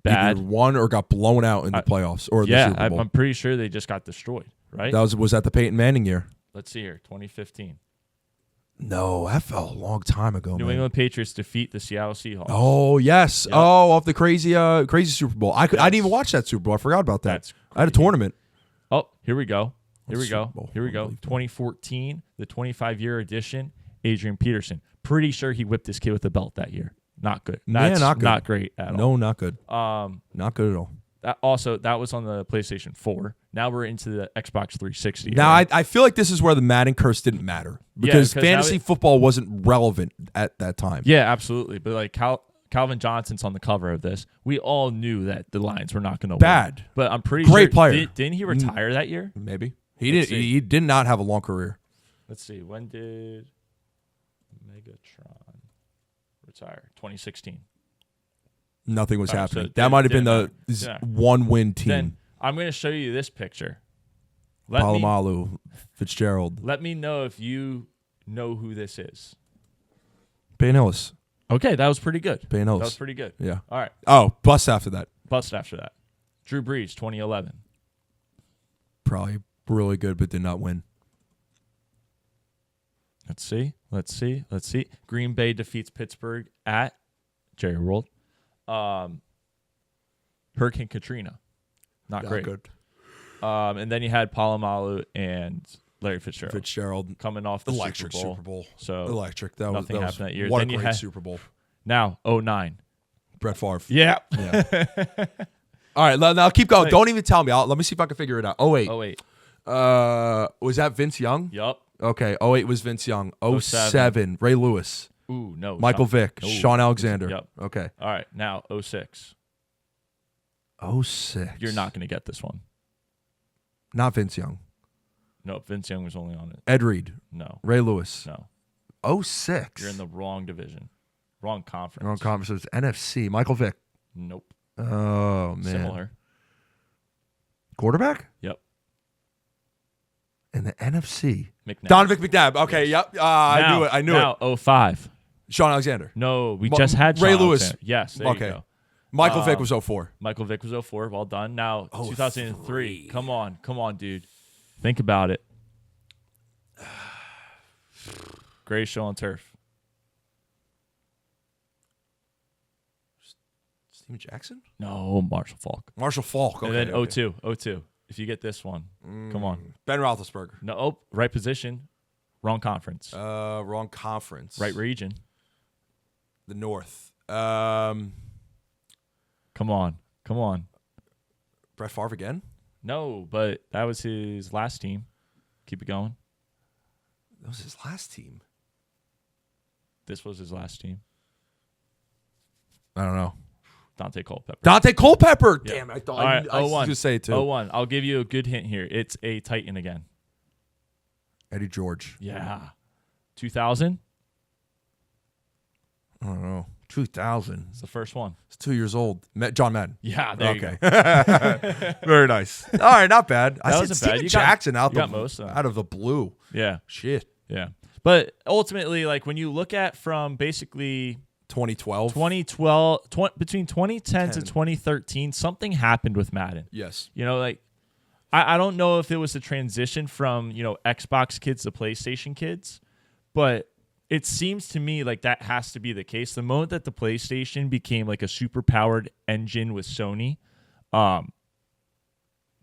Bad. Either won or got blown out in the playoffs or the Super Bowl. I'm pretty sure they just got destroyed, right? Was that the Peyton Manning year? Let's see here, 2015. No, that felt a long time ago. New man. England Patriots defeat the Seattle Seahawks. Oh yes. Yep. Oh, off the crazy Super Bowl. I didn't even watch that Super Bowl. I forgot about that. That's I had a crazy. tournament. Oh, here we go. Here we Super go. Bowl. Here we go. Unbelievable. 2014, the 25-year edition, Adrian Peterson. Pretty sure he whipped this kid with a belt that year. Not good. That's not good. not great at all. No, not good. Not good at all. That was on the PlayStation 4. Now we're into the Xbox 360. Now, right? I feel like this is where the Madden curse didn't matter because because fantasy now football wasn't relevant at that time. Yeah, absolutely. But like Calvin Johnson's on the cover of this. We all knew that the Lions were not going to win. Bad. But I'm pretty Great sure. player. Didn't he retire that year? Maybe he Let's did. see. He did not have a long career. Let's see. When did Megatron retire? 2016. Nothing was All right, happening. so That might have been didn't the matter. Yeah. one-win team. Then I'm going to show you this picture. Let me Palomalu, Fitzgerald, let me know if you know who this is. Payne Ellis. Okay, that was pretty good. Payne That Ellis. was pretty good. Yeah. All right. Oh, bust after that. Bust after that. Drew Brees, 2011. Probably really good, but did not win. Let's see. Green Bay defeats Pittsburgh at Jerry World. Hurricane Katrina. Not great. good. And then you had Palomalu and Larry Fitzgerald Fitzgerald. coming off the Electric Super Bowl. Super Bowl. So Electric. That nothing was happened that year. What Then a you great had- Super Bowl. now 09. Brett Favre. Yeah. All right, now keep going. Wait. Don't even tell me. Let me see if I can figure it out. Oh, wait. 08. Was that Vince Young? Yup. Okay. 08 was Vince Young. 07. 07, Ray Lewis. Ooh, no. Michael Sean- Vick. Ooh. Sean Alexander. Yep. Okay. All right. Now 06. 06. You're not going to get this one. Not Vince Young. No, Vince Young was only on it. Ed Reed. No. Ray Lewis. No. 06. You're in the wrong division. Wrong conference. Wrong conference. So it's NFC. Michael Vick. Nope. Oh, man. Similar. Quarterback? Yep. In the NFC. McNabb. Donovan McNabb. Okay, yep. I knew it. I knew it. 05. Sean Alexander. No, we just had Ray Sean Lewis. Alexander. Yes, there you go. Michael Vick was 04. Michael Vick was 04. Well done. Now, 2003. 03. Come on, dude. Think about it. Greatest show on turf. Steven Jackson? No, Marshall Falk. Marshall Falk. Okay, and then okay. 02. If you get this one, come on. Ben Roethlisberger. No, right position, wrong conference. Wrong conference. Right region. The North. Come on. Brett Favre again? No, but that was his last team. Keep it going. That was his last team. This was his last team. I don't know. Dante Culpepper. Dante Culpepper. Yeah. Damn, I thought All right, I was going to say it too. 01. I'll give you a good hint here. It's a Titan again. Eddie George. Yeah. 2000. I don't know. 2000. It's the first one. It's 2 years old. John Madden. Yeah, there you go. Very nice. All right, not bad. I said wasn't bad. Steven You got- Jackson out you got most of them. out of the blue. Yeah. Shit. Yeah. But ultimately, like when you look at from basically 2012. between 2010 to 2013, something happened with Madden. Yes. You know, like I don't know if it was the transition from, Xbox kids to PlayStation kids, but it seems to me like that has to be the case. The moment that the PlayStation became like a super powered engine with Sony,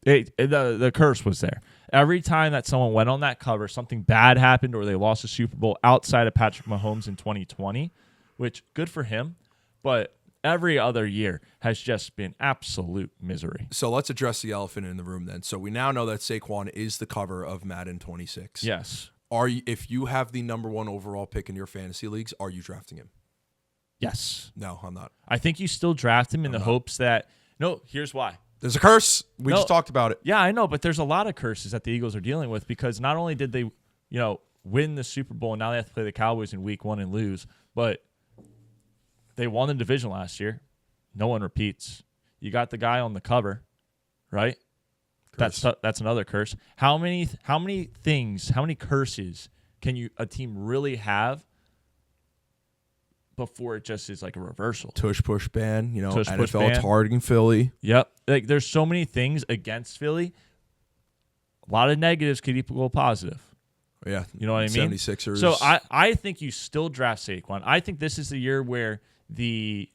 the curse was there. Every time that someone went on that cover, something bad happened or they lost the Super Bowl outside of Patrick Mahomes in 2020, which good for him, but every other year has just been absolute misery. So let's address the elephant in the room then. So we now know that Saquon is the cover of Madden 26. Yes. If you have the number 1 overall pick in your fantasy leagues, are you drafting him? Yes. No, I'm not. I think you still draft him in the hopes that here's why. There's a curse. We No. just talked about it. Yeah, I know, but there's a lot of curses that the Eagles are dealing with because not only did they, win the Super Bowl and now they have to play the Cowboys in week 1 and lose, but they won the division last year. No one repeats. You got the guy on the cover, right? Curse. That's another curse. How many curses can a team really before it just is like a reversal? Tush push ban, Tush push NFL ban. targeting Philly. Yep. Like there's so many things against Philly. A lot of negatives could equal positive. Yeah. You know what I mean? 76ers. So I think you still draft Saquon. I think this is the year where the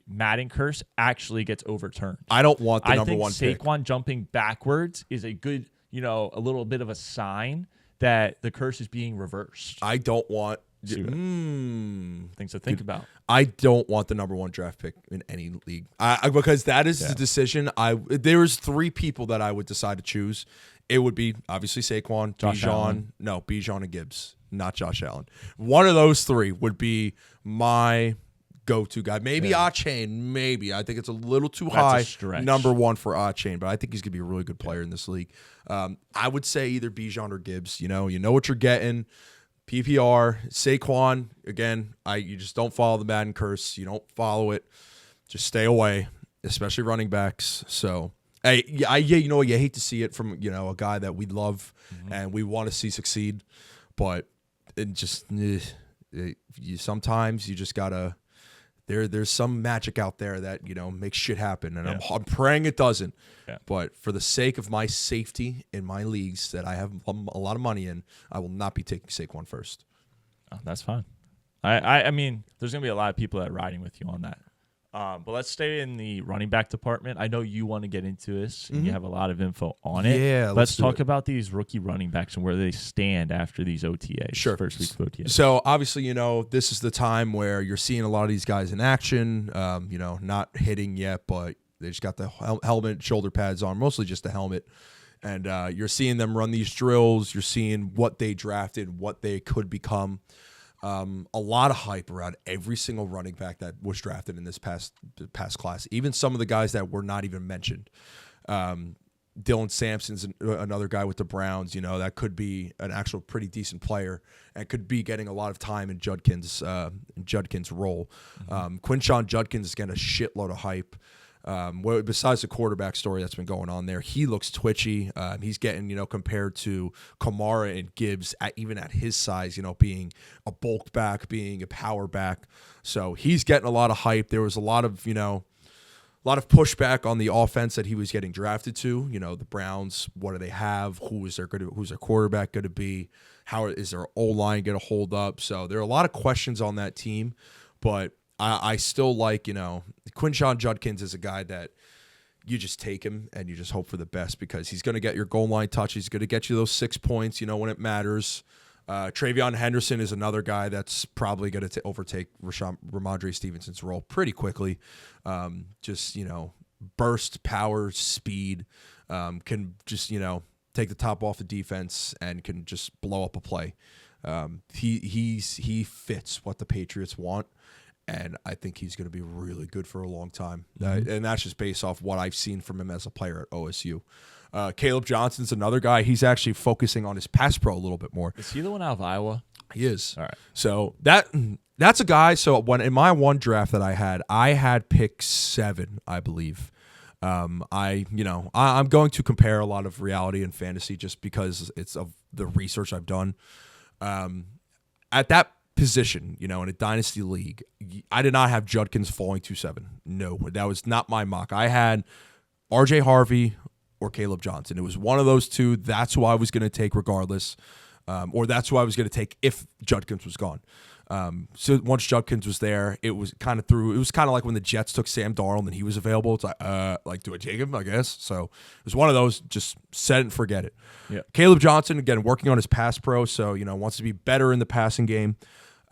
Madden curse actually gets overturned. I don't want the number 1 pick. Saquon jumping backwards is a good, a little bit of a sign that the curse is being reversed. I don't want Things to think about. I don't want the number 1 draft pick in any league. Because that is the decision. There's 3 people that I would decide to choose. It would be obviously Saquon, Bijan and Gibbs, not Josh Allen. One of those 3 would be my go-to guy. Maybe A-Chain, maybe. I think it's a little too high. Number 1 for A-Chain, but I think he's going to be a really good player in this league. I would say either Bijan or Gibbs. You know what you're getting. PPR, Saquon, again, you just don't follow the Madden curse. You don't follow it. Just stay away, especially running backs. So, you hate to see it from, a guy that we love and we want to see succeed. But it just, sometimes you just got to, there's some magic out there that, makes shit happen. And I'm praying it doesn't. Yeah. But for the sake of my safety in my leagues that I have a lot of money in, I will not be taking Saquon first. Oh, that's fine. I mean, there's going to be a lot of people that are riding with you on that. But let's stay in the running back department. I know you want to get into this, and you have a lot of info on it. Yeah, let's talk about these rookie running backs and where they stand after these OTAs. Sure. First week of OTAs. So, obviously, this is the time where you're seeing a lot of these guys in action, not hitting yet, but they just got the helmet, shoulder pads on, mostly just the helmet. And you're seeing them run these drills. You're seeing what they drafted, what they could become. A lot of hype around every single running back that was drafted in this past class. Even some of the guys that were not even mentioned. Dylan Sampson's another guy with the Browns, that could be an actual pretty decent player and could be getting a lot of time in Judkins' role. Quinshon Judkins is getting a shitload of hype. Besides the quarterback story that's been going on there, he looks twitchy. He's getting, compared to Kamara and Gibbs, even at his size, being a bulk back, being a power back. So he's getting a lot of hype. There was a lot of pushback on the offense that he was getting drafted to. The Browns, what do they have? Who's their quarterback going to be? How is their O-line going to hold up? So there are a lot of questions on that team, but I still like, Quinshon Judkins is a guy that you just take him and you just hope for the best because he's going to get your goal line touch. He's going to get you those 6 points, when it matters. Travion Henderson is another guy that's probably going to overtake Ramondre Stevenson's role pretty quickly. Burst, power, speed, can just, take the top off the defense and can just blow up a play. He fits what the Patriots want. And I think he's going to be really good for a long time. And that's just based off what I've seen from him as a player at OSU. Caleb Johnson's another guy. He's actually focusing on his pass pro a little bit more. Is he the one out of Iowa? He is. All right. So that's a guy. So when in my one draft that I had pick 7, I believe. I'm going to compare a lot of reality and fantasy just because it's of the research I've done. At that position, in a dynasty league, I did not have Judkins falling to 7. No, that was not my mock. I had RJ Harvey or Caleb Johnson. It was one of those two. That's who I was going to take regardless, or that's who I was going to take if Judkins was gone. So once Judkins was there, it was kind of like when the Jets took Sam Darnold and he was available. It's like, do I take him? I guess. So it was one of those, just set it and forget it. Yeah. Caleb Johnson, again, working on his pass pro. So, wants to be better in the passing game.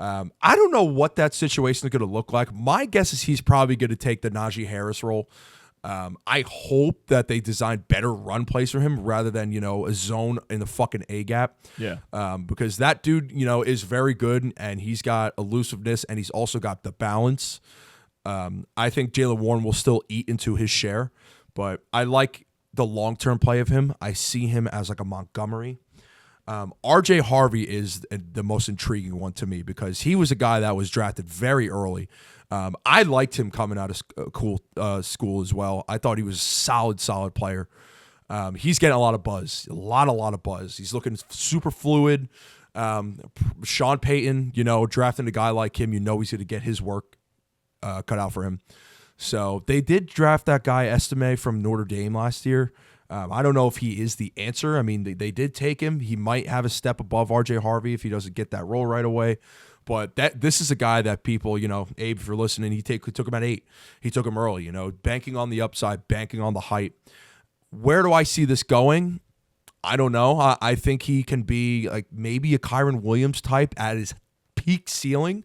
I don't know what that situation is going to look like. My guess is he's probably going to take the Najee Harris role. I hope that they design better run plays for him rather than, a zone in the fucking A gap. Yeah. Because that dude, is very good and he's got elusiveness and he's also got the balance. I think Jaylen Warren will still eat into his share, but I like the long-term play of him. I see him as like a Montgomery. RJ Harvey is the most intriguing one to me because he was a guy that was drafted very early. I liked him coming out of school as well. I thought he was a solid player. He's getting a lot of buzz, a lot of buzz. He's looking super fluid. Sean Payton, drafting a guy like him, he's going to get his work cut out for him. So they did draft that guy Estime from Notre Dame last year. I don't know if he is the answer. I mean, they did take him. He might have a step above RJ Harvey if he doesn't get that role right away. But this is a guy that people, Abe, if you're listening, he took him at 8. He took him early, banking on the upside, banking on the hype. Where do I see this going? I don't know. I think he can be like maybe a Kyron Williams type at his peak ceiling.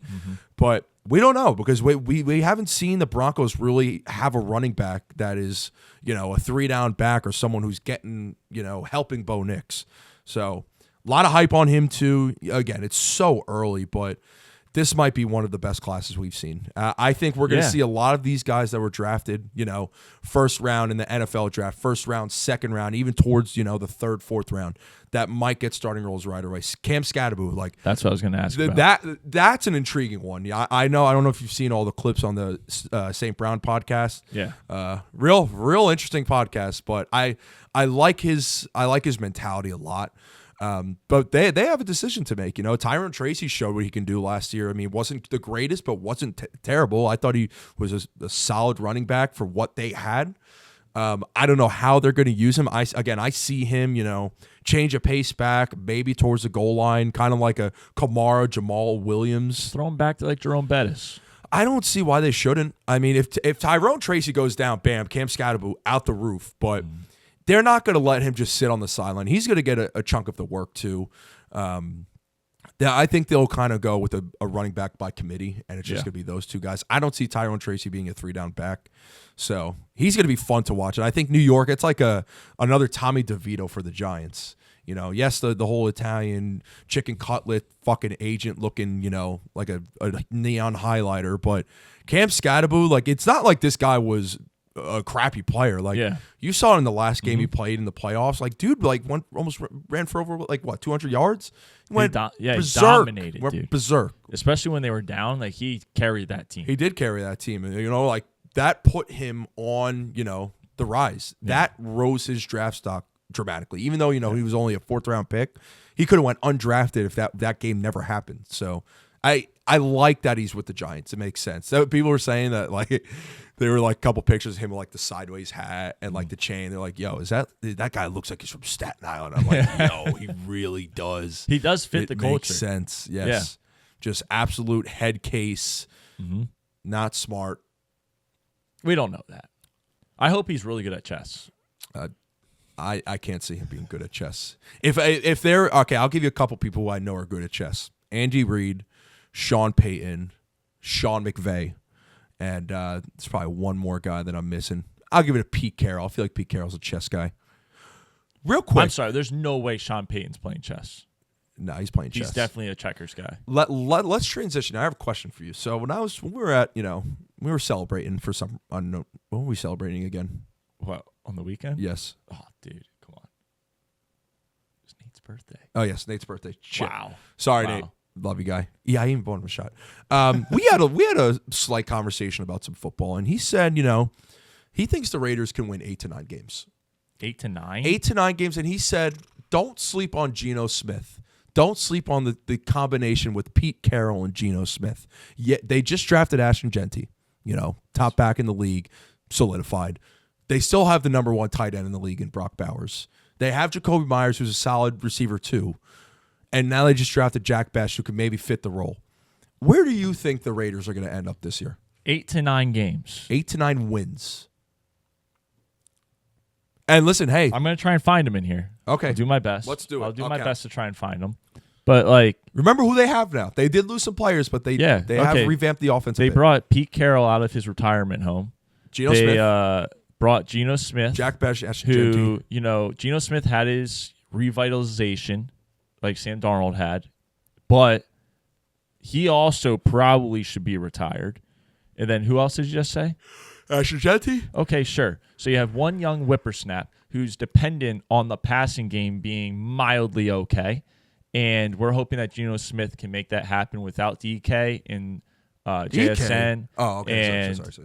But we don't know because we haven't seen the Broncos really have a running back that is, a 3-down back or someone who's getting, helping Bo Nix. So a lot of hype on him too. Again, it's so early, but this might be one of the best classes we've seen. I think we're going to see a lot of these guys that were drafted, first round in the NFL draft, first round, second round, even towards, the third, fourth round, that might get starting roles right away. Cam Scatterbo, that's what I was going to ask about. That's an intriguing one. Yeah, I know. I don't know if you've seen all the clips on the St. Brown podcast. Yeah. Real interesting podcast, but I like his mentality a lot. But they have a decision to make. Tyrone Tracy showed what he can do last year. I mean, wasn't the greatest, but wasn't terrible. I thought he was a solid running back for what they had. I don't know how they're going to use him. I see him, change a pace back, maybe towards the goal line, kind of like a Kamara, Jamal Williams. Throw him back to like Jerome Bettis. I don't see why they shouldn't. I mean, if Tyrone Tracy goes down, bam, Cam Scatterbo out the roof, but they're not going to let him just sit on the sideline. He's going to get a chunk of the work too. I think they'll kind of go with a running back by committee, and it's just going to be those two guys. I don't see Tyrone Tracy being a 3-down back. So he's going to be fun to watch. And I think New York, it's like another Tommy DeVito for the Giants. Yes, the whole Italian chicken cutlet fucking agent looking, like a neon highlighter. But Cam Scatterbo, it's not like this guy was a crappy player. Like Yeah. you saw it in the last game he played in the playoffs. Like dude, like almost ran for over like what 200 yards. He went he berserk. dominated, Went dude. berserk. Especially when they were down, like he carried that team. He did carry that team, and like that put him on the rise. That rose his draft stock dramatically. Even though he was only a 4th round pick, he could have went undrafted if that game never happened. So I like that he's with the Giants. It makes sense. So people were saying that like there were like a couple pictures of him with like the sideways hat and like the chain. They're like, yo, is that guy looks like he's from Staten Island? I'm like, no, he really does. He does fit the culture. Makes sense. Yes. Yeah. Just absolute head case. Not smart. We don't know that. I hope he's really good at chess. I can't see him being good at chess. If they're okay, I'll give you a couple people who I know are good at chess. Andy Reid, Sean Payton, Sean McVay, and there's probably one more guy that I'm missing. I'll give it to Pete Carroll. I feel like Pete Carroll's a chess guy. Real quick. I'm sorry. There's no way Sean Payton's playing chess. No, he's playing chess. He's definitely a checkers guy. Let's transition. I have a question for you. So when we were at, we were celebrating for some, I don't know, what were we celebrating again? What, on the weekend? Yes. Oh, dude, come on. It's Nate's birthday. Oh, yes, Nate's birthday. Shit. Wow. Sorry, Wow. Nate. Love you, guy. Yeah, I even bought him a shot. We had a slight conversation about some football, and he said, he thinks the Raiders can win 8 to 9 games. 8 to 9? 8 to 9 games, and he said, don't sleep on Geno Smith. Don't sleep on the combination with Pete Carroll and Geno Smith. Yet they just drafted Ashton Genty, top back in the league, solidified. They still have the number 1 tight end in the league in Brock Bowers. They have Jacoby Myers, who's a solid receiver too. And now they just drafted Jack Best, who could maybe fit the role. Where do you think the Raiders are going to end up this year? 8 to 9 games. 8 to 9 wins. And listen, hey. I'm going to try and find him in here. Okay. I'll do my best. Let's do it. I'll do my Okay. best to try and find him. But, like, remember who they have now. They did lose some players, but they have revamped the offense. They brought Pete Carroll out of his retirement home. Geno Smith. Brought Geno Smith. Jack Best, who, Geno Smith had his revitalization like Sam Darnold had, but he also probably should be retired. And then who else did you just say? Ashton Genty. Okay, sure. So you have one young whippersnap who's dependent on the passing game being mildly okay. And we're hoping that Geno Smith can make that happen without DK and JSN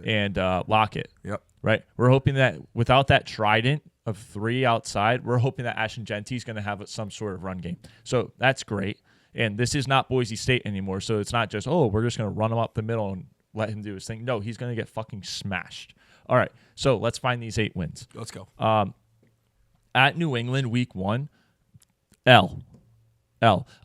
and Lockett. Yep. Right? We're hoping that without that trident of 3 outside, we're hoping that Ashton Genty is going to have some sort of run game. So that's great. And this is not Boise State anymore. So it's not just, we're just going to run him up the middle and let him do his thing. No, he's going to get fucking smashed. All right. So let's find these 8 wins. Let's go. At New England, week 1, L.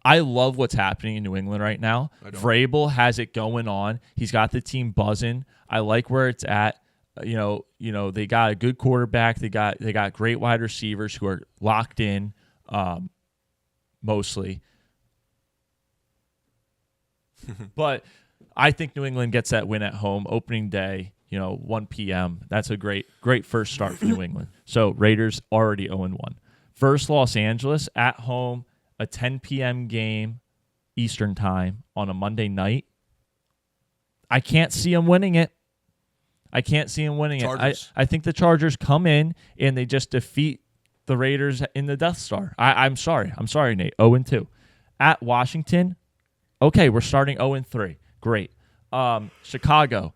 I love what's happening in New England right now. Vrabel has it going on. He's got the team buzzing. I like where it's at. They got a good quarterback. They got great wide receivers who are locked in, mostly. But I think New England gets that win at home opening day. 1 p.m. That's a great first start for New England. So Raiders already 0-1. First, Los Angeles at home. A 10 p.m. game Eastern time on a Monday night. I can't see them winning it. I think the Chargers come in and they just defeat the Raiders in the Death Star. I'm sorry, Nate. 0-2. At Washington, okay, we're starting 0-3. Great. Chicago,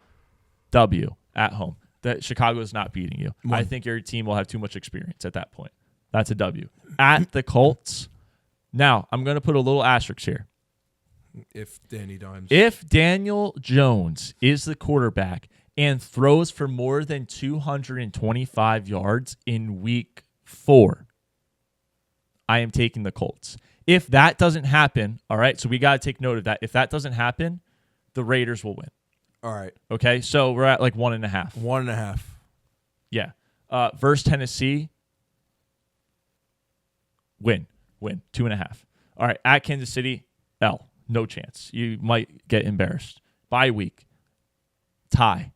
W at home. Chicago is not beating you. I think your team will have too much experience at that point. That's a W. At the Colts. Now, I'm going to put a little asterisk here. If Daniel Jones is the quarterback and throws for more than 225 yards in week 4, I am taking the Colts. If that doesn't happen, all right, so we got to take note of that. If that doesn't happen, the Raiders will win. All right. Okay, so we're at like 1.5. 1.5. Yeah. Versus Tennessee, win. 2.5. All right, at Kansas City, L. No chance. You might get embarrassed. Bye week, tie.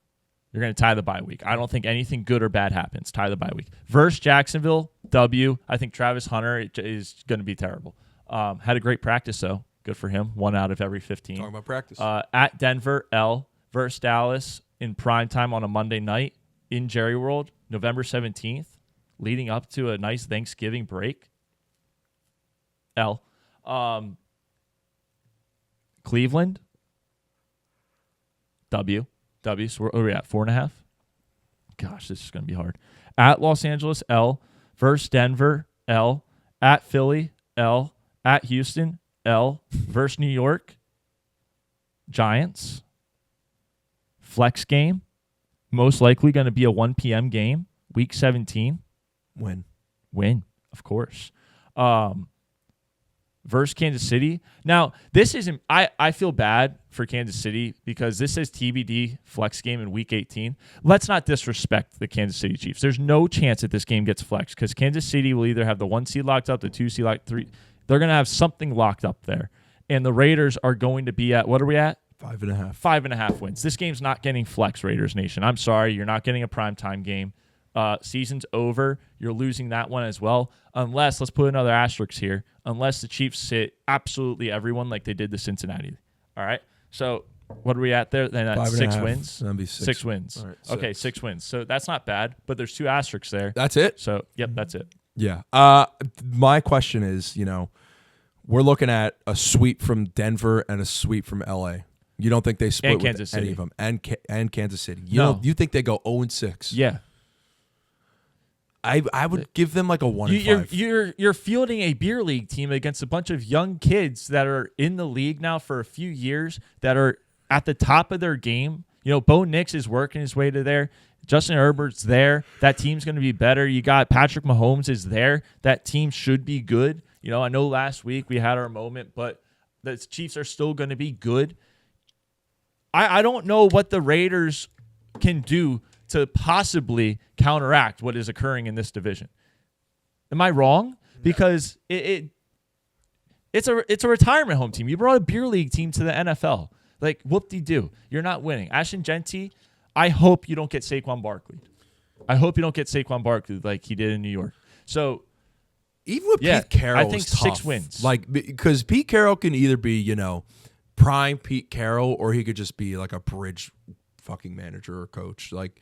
You're going to tie the bye week. I don't think anything good or bad happens. Tie the bye week. Versus Jacksonville, W. I think Travis Hunter is going to be terrible. Had a great practice, though. Good for him. 1 out of every 15. Talking about practice. At Denver, L. Versus Dallas in prime time on a Monday night in Jerry World, November 17th, leading up to a nice Thanksgiving break. L. Cleveland, W. So where are we at? 4.5? Gosh, this is going to be hard. At Los Angeles, L. Versus Denver, L. At Philly, L. At Houston, L. Versus New York, Giants. Flex game. Most likely going to be a 1 p.m. game. Week 17. Win, of course. Versus Kansas City. Now, this isn't... I feel bad for Kansas City because this says TBD flex game in Week 18. Let's not disrespect the Kansas City Chiefs. There's no chance that this game gets flexed because Kansas City will either have the 1 seed locked up, the 2 seed locked, 3... They're going to have something locked up there. And the Raiders are going to be at... What are we at? 5.5. 5.5 wins. This game's not getting flex, Raiders Nation. I'm sorry. You're not getting a primetime game. Season's over. You're losing that one as well. Unless, let's put another asterisk here, unless the Chiefs sit absolutely everyone like they did to Cincinnati. All right? So what are we at there? Then that's 6 wins. That'd be 6. 6 wins. All right, okay, 6 wins. So that's not bad, but there's 2 asterisks there. That's it? So, yep, that's it. Yeah. My question is, we're looking at a sweep from Denver and a sweep from LA. You don't think they split with Kansas any City. of them? And Kansas City. No. You think they go 0-6? Yeah. I would give them like a 1-5. You're fielding a beer league team against a bunch of young kids that are in the league now for a few years that are at the top of their game. Bo Nix is working his way to there. Justin Herbert's there. That team's going to be better. You got Patrick Mahomes is there. That team should be good. I know last week we had our moment, but the Chiefs are still going to be good. I don't know what the Raiders can do to possibly counteract what is occurring in this division. Am I wrong? Because it's a retirement home team. You brought a beer league team to the NFL. Like, whoop-de-doo. You're not winning. Ashton Genty, I hope you don't get Saquon Barkley. I hope you don't get Saquon Barkley like he did in New York. So, even with Pete Carroll, I think is tough. 6 wins. Like, because Pete Carroll can either be, prime Pete Carroll, or he could just be like a bridge fucking manager or coach. Like,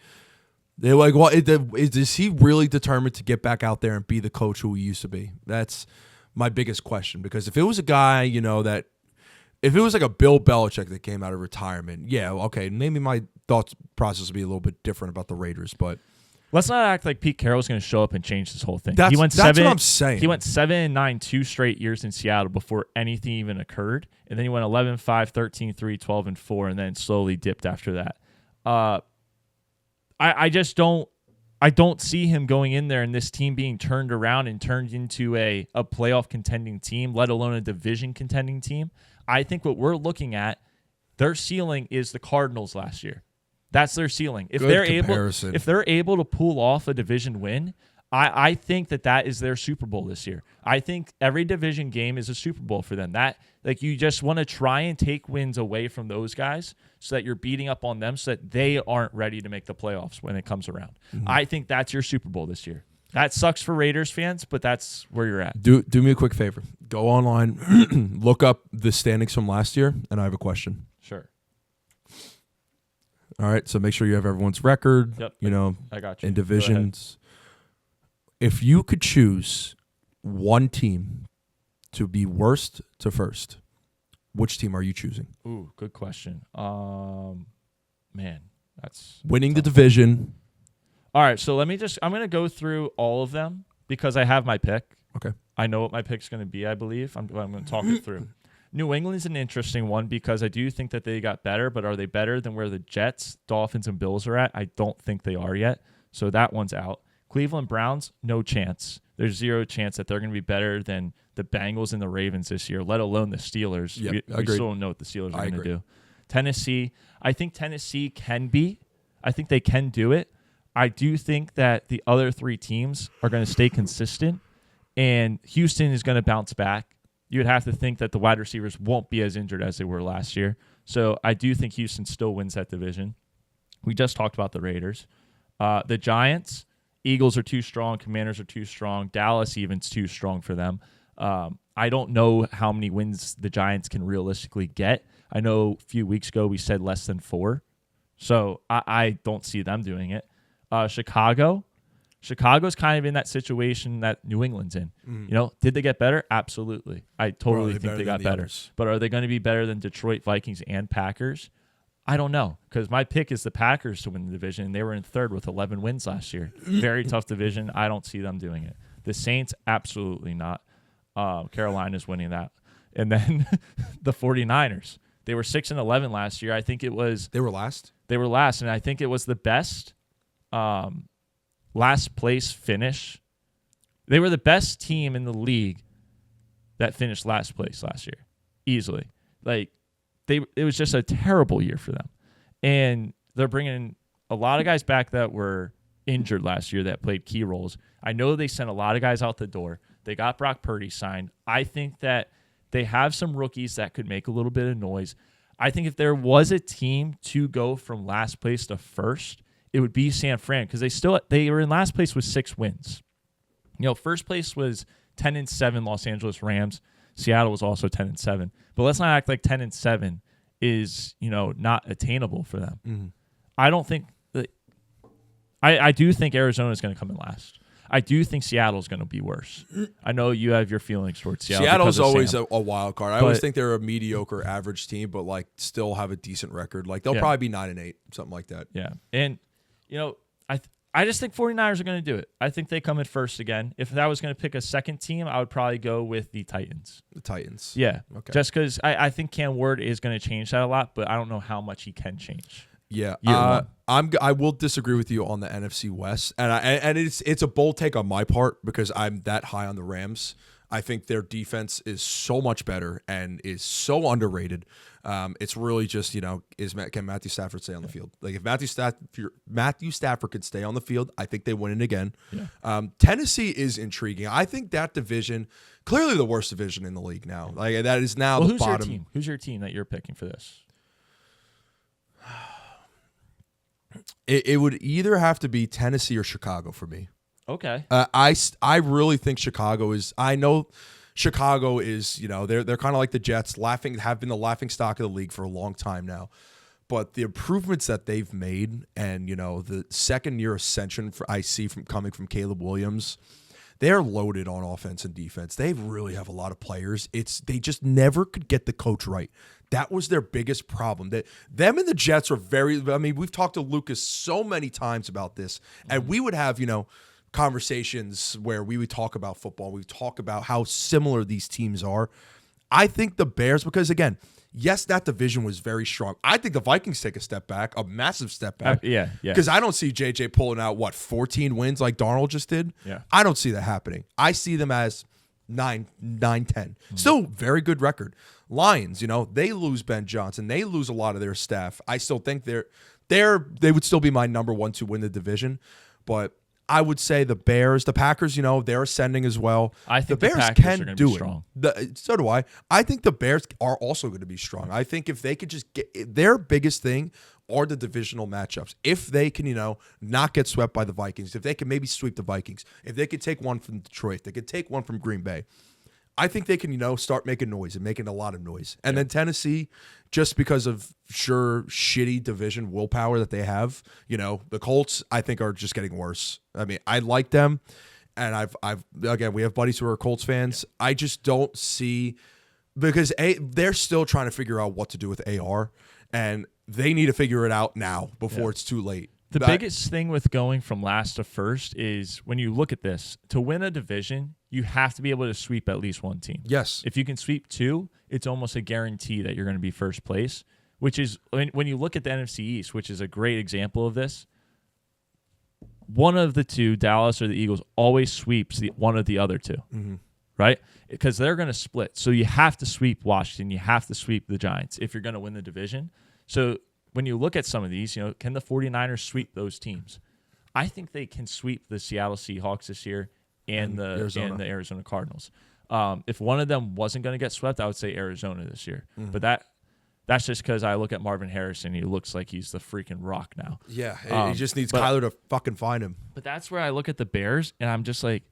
they're like, well, is he really determined to get back out there and be the coach who he used to be? That's my biggest question. Because if it was a guy, that if it was like a Bill Belichick that came out of retirement, yeah, okay, maybe my thought process would be a little bit different about the Raiders, but let's not act like Pete Carroll's going to show up and change this whole thing. That's what I'm saying. He went 7-9 2 straight years in Seattle before anything even occurred, and then he went 11-5, 13-3, 12-4, and then slowly dipped after that. I just don't see him going in there and this team being turned around and turned into a playoff contending team, let alone a division contending team. I think what we're looking at, their ceiling is the Cardinals last year. That's their ceiling. If they're able to pull off a division win, I think that is their Super Bowl this year. I think every division game is a Super Bowl for them. You just want to try and take wins away from those guys so that you're beating up on them so that they aren't ready to make the playoffs when it comes around. Mm-hmm. I think that's your Super Bowl this year. That sucks for Raiders fans, but that's where you're at. Do me a quick favor. Go online, look up the standings from last year, and I have a question. Sure. All right, so make sure you have everyone's record, Yep, I got you. in divisions. If you could choose one team to be worst to first, which team are you choosing? Ooh, good question. Man, that's winning the division. All right, so I'm going to go through all of them because I have my pick. Okay. I know what my pick's going to be, I believe. I'm going to talk it through. New England's an interesting one because I do think that they got better, but are they better than where the Jets, Dolphins, and Bills are at? I don't think they are yet, so that one's out. Cleveland Browns, no chance. There's zero chance that they're going to be better than the Bengals and the Ravens this year, let alone the Steelers. Yep, we still don't know what the Steelers are going to do. Tennessee, I think Tennessee can be. I think they can do it. I do think that the other 3 teams are going to stay consistent, and Houston is going to bounce back. You would have to think that the wide receivers won't be as injured as they were last year. So I do think Houston still wins that division. We just talked about the Raiders. The Giants, Eagles are too strong. Commanders are too strong. Dallas even's too strong for them. I don't know how many wins the Giants can realistically get. I know a few weeks ago we said less than 4. So I don't see them doing it. Chicago's kind of in that situation that New England's in. Did they get better? Absolutely. I totally think they got better. But are they going to be better than Detroit, Vikings, and Packers? I don't know, because my pick is the Packers to win the division. They were in third with 11 wins last year. Very tough division. I don't see them doing it. The Saints, absolutely not. Carolina's winning that. And then the 49ers. They were 6-11 last year. I think it was... They were last? They were last, and I think it was the best last place finish. They were the best team in the league that finished last place last year, easily. It was just a terrible year for them. And they're bringing a lot of guys back that were injured last year that played key roles. I know they sent a lot of guys out the door. They got Brock Purdy signed. I think that they have some rookies that could make a little bit of noise. I think if there was a team to go from last place to first, it would be San Fran, because they were in last place with 6 wins. First place was 10-7 Los Angeles Rams. Seattle was also 10-7. But let's not act like 10-7 is, not attainable for them. Mm-hmm. I don't think I do think Arizona is going to come in last. I do think Seattle's going to be worse. I know you have your feelings towards Seattle. Seattle's always a wild card. I always think they're a mediocre average team, but still have a decent record. They'll probably be 9-8, something like that. Yeah. And I just think 49ers are going to do it. I think they come in first again. If I was going to pick a second team, I would probably go with the Titans. The Titans. Yeah. Okay. Just because I think Cam Ward is going to change that a lot, but I don't know how much he can change. Yeah. I will disagree with you on the NFC West, and it's a bold take on my part because I'm that high on the Rams. I think their defense is so much better and is so underrated. It's really just, can Matthew Stafford stay on the field? If Matthew Stafford could stay on the field, I think they win it again. Yeah. Tennessee is intriguing. I think that division, clearly the worst division in the league now. That is now the bottom. Your team? Who's your team that you're picking for this? It would either have to be Tennessee or Chicago for me. Okay. I really think Chicago is. I know Chicago is. They're kind of like the Jets, have been the laughing stock of the league for a long time now. But the improvements that they've made, and the second year ascension coming from Caleb Williams, they're loaded on offense and defense. They really have a lot of players. They just never could get the coach right. That was their biggest problem. Them and the Jets are we've talked to Lucas so many times about this, and we would have conversations where we would talk about football. We would talk about how similar these teams are. I think the Bears, because again, yes, that division was very strong. I think the Vikings take a step back, a massive step back. Yeah. Because I don't see JJ pulling out 14 wins like Darnold just did. Yeah. I don't see that happening. I see them as 9-10. Still very good record. Lions, they lose Ben Johnson. They lose a lot of their staff. I still think they would still be my number 1 to win the division, but I would say the Bears, the Packers, they're ascending as well. I think the Bears Packers can are gonna do be it. strong. So do I. I think the Bears are also going to be strong. I think if they could just get their biggest thing are the divisional matchups. If they can, not get swept by the Vikings, if they can maybe sweep the Vikings, if they could take one from Detroit, they could take one from Green Bay. I think they can, start making noise and making a lot of noise. And then Tennessee, just because of shitty division willpower that they have, the Colts, I think, are just getting worse. I like them, and we have buddies who are Colts fans. I just don't see, because they're still trying to figure out what to do with AR, and they need to figure it out now before it's too late. The biggest thing with going from last to first is when you look at this, to win a division, you have to be able to sweep at least one team. Yes. If you can sweep 2, it's almost a guarantee that you're going to be first place, which is when you look at the NFC East, which is a great example of this, one of the 2, Dallas or the Eagles, always sweeps one of the other 2, right? Because they're going to split. So you have to sweep Washington. You have to sweep the Giants if you're going to win the division. So when you look at some of these, can the 49ers sweep those teams? I think they can sweep the Seattle Seahawks this year and the Arizona Cardinals. If one of them wasn't going to get swept, I would say Arizona this year. But that's just because I look at Marvin Harrison. He looks like he's the freaking Rock now. Yeah, he just needs Kyler to fucking find him. But that's where I look at the Bears, and I'm just like,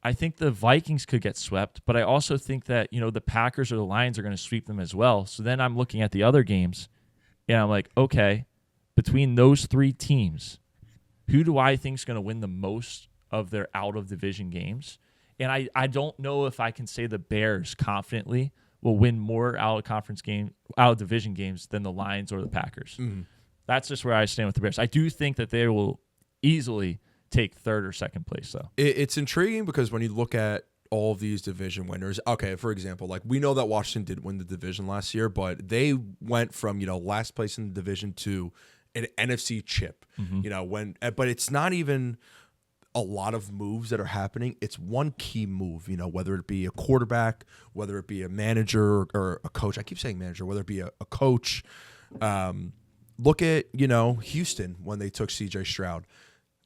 I think the Vikings could get swept, but I also think that, the Packers or the Lions are going to sweep them as well. So then I'm looking at the other games, and I'm like, okay, between those 3 teams, who do I think is going to win the most of their out-of-division games? And I don't know if I can say the Bears confidently will win more out-of-division games than the Lions or the Packers. Mm-hmm. That's just where I stand with the Bears. I do think that they will easily take third or second place, though. It's intriguing because when you look at all of these division winners, okay, for example, like we know that Washington did win the division last year, but they went from, last place in the division to an NFC chip, but it's not even a lot of moves that are happening. It's one key move, whether it be a quarterback, whether it be a manager or a coach. I keep saying manager, whether it be a coach. Look at, Houston when they took CJ Stroud.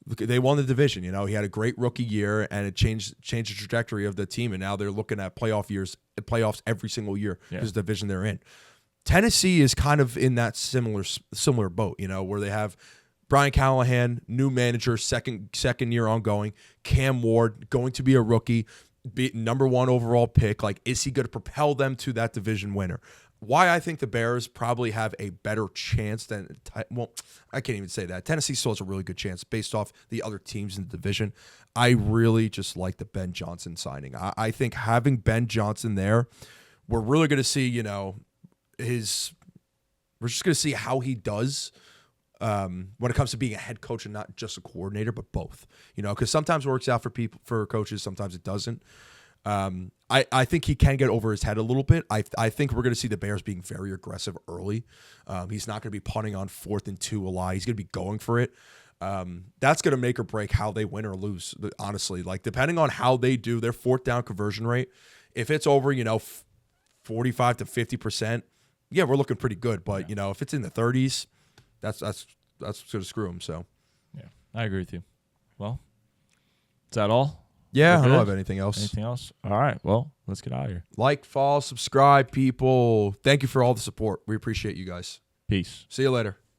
They won the division. He had a great rookie year, and it changed the trajectory of the team. And now they're looking at playoffs every single year because of the division they're in. Tennessee is kind of in that similar boat, where they have Brian Callahan, new manager, second year ongoing. Cam Ward going to be a rookie, be number 1 overall pick. Like, is he going to propel them to that division winner? Why I think the Bears probably have a better chance than, well, I can't even say that. Tennessee still has a really good chance based off the other teams in the division. I really just like the Ben Johnson signing. I think having Ben Johnson there, we're really going to see, we're just going to see how he does when it comes to being a head coach and not just a coordinator, but both, because sometimes it works out for coaches, sometimes it doesn't. I think he can get over his head a little bit. I think we're going to see the Bears being very aggressive early. He's not going to be punting on 4th and 2 a lot. He's going to be going for it. That's going to make or break how they win or lose, honestly. Like, depending on how they do their 4th down conversion rate, if it's over, 45 to 50%, yeah, we're looking pretty good. But, if it's in the 30s, that's going to screw them. So, yeah, I agree with you. Well, is that all? Yeah, I don't have anything else. Anything else? All right. Well, let's get out of here. Like, follow, subscribe, people. Thank you for all the support. We appreciate you guys. Peace. See you later.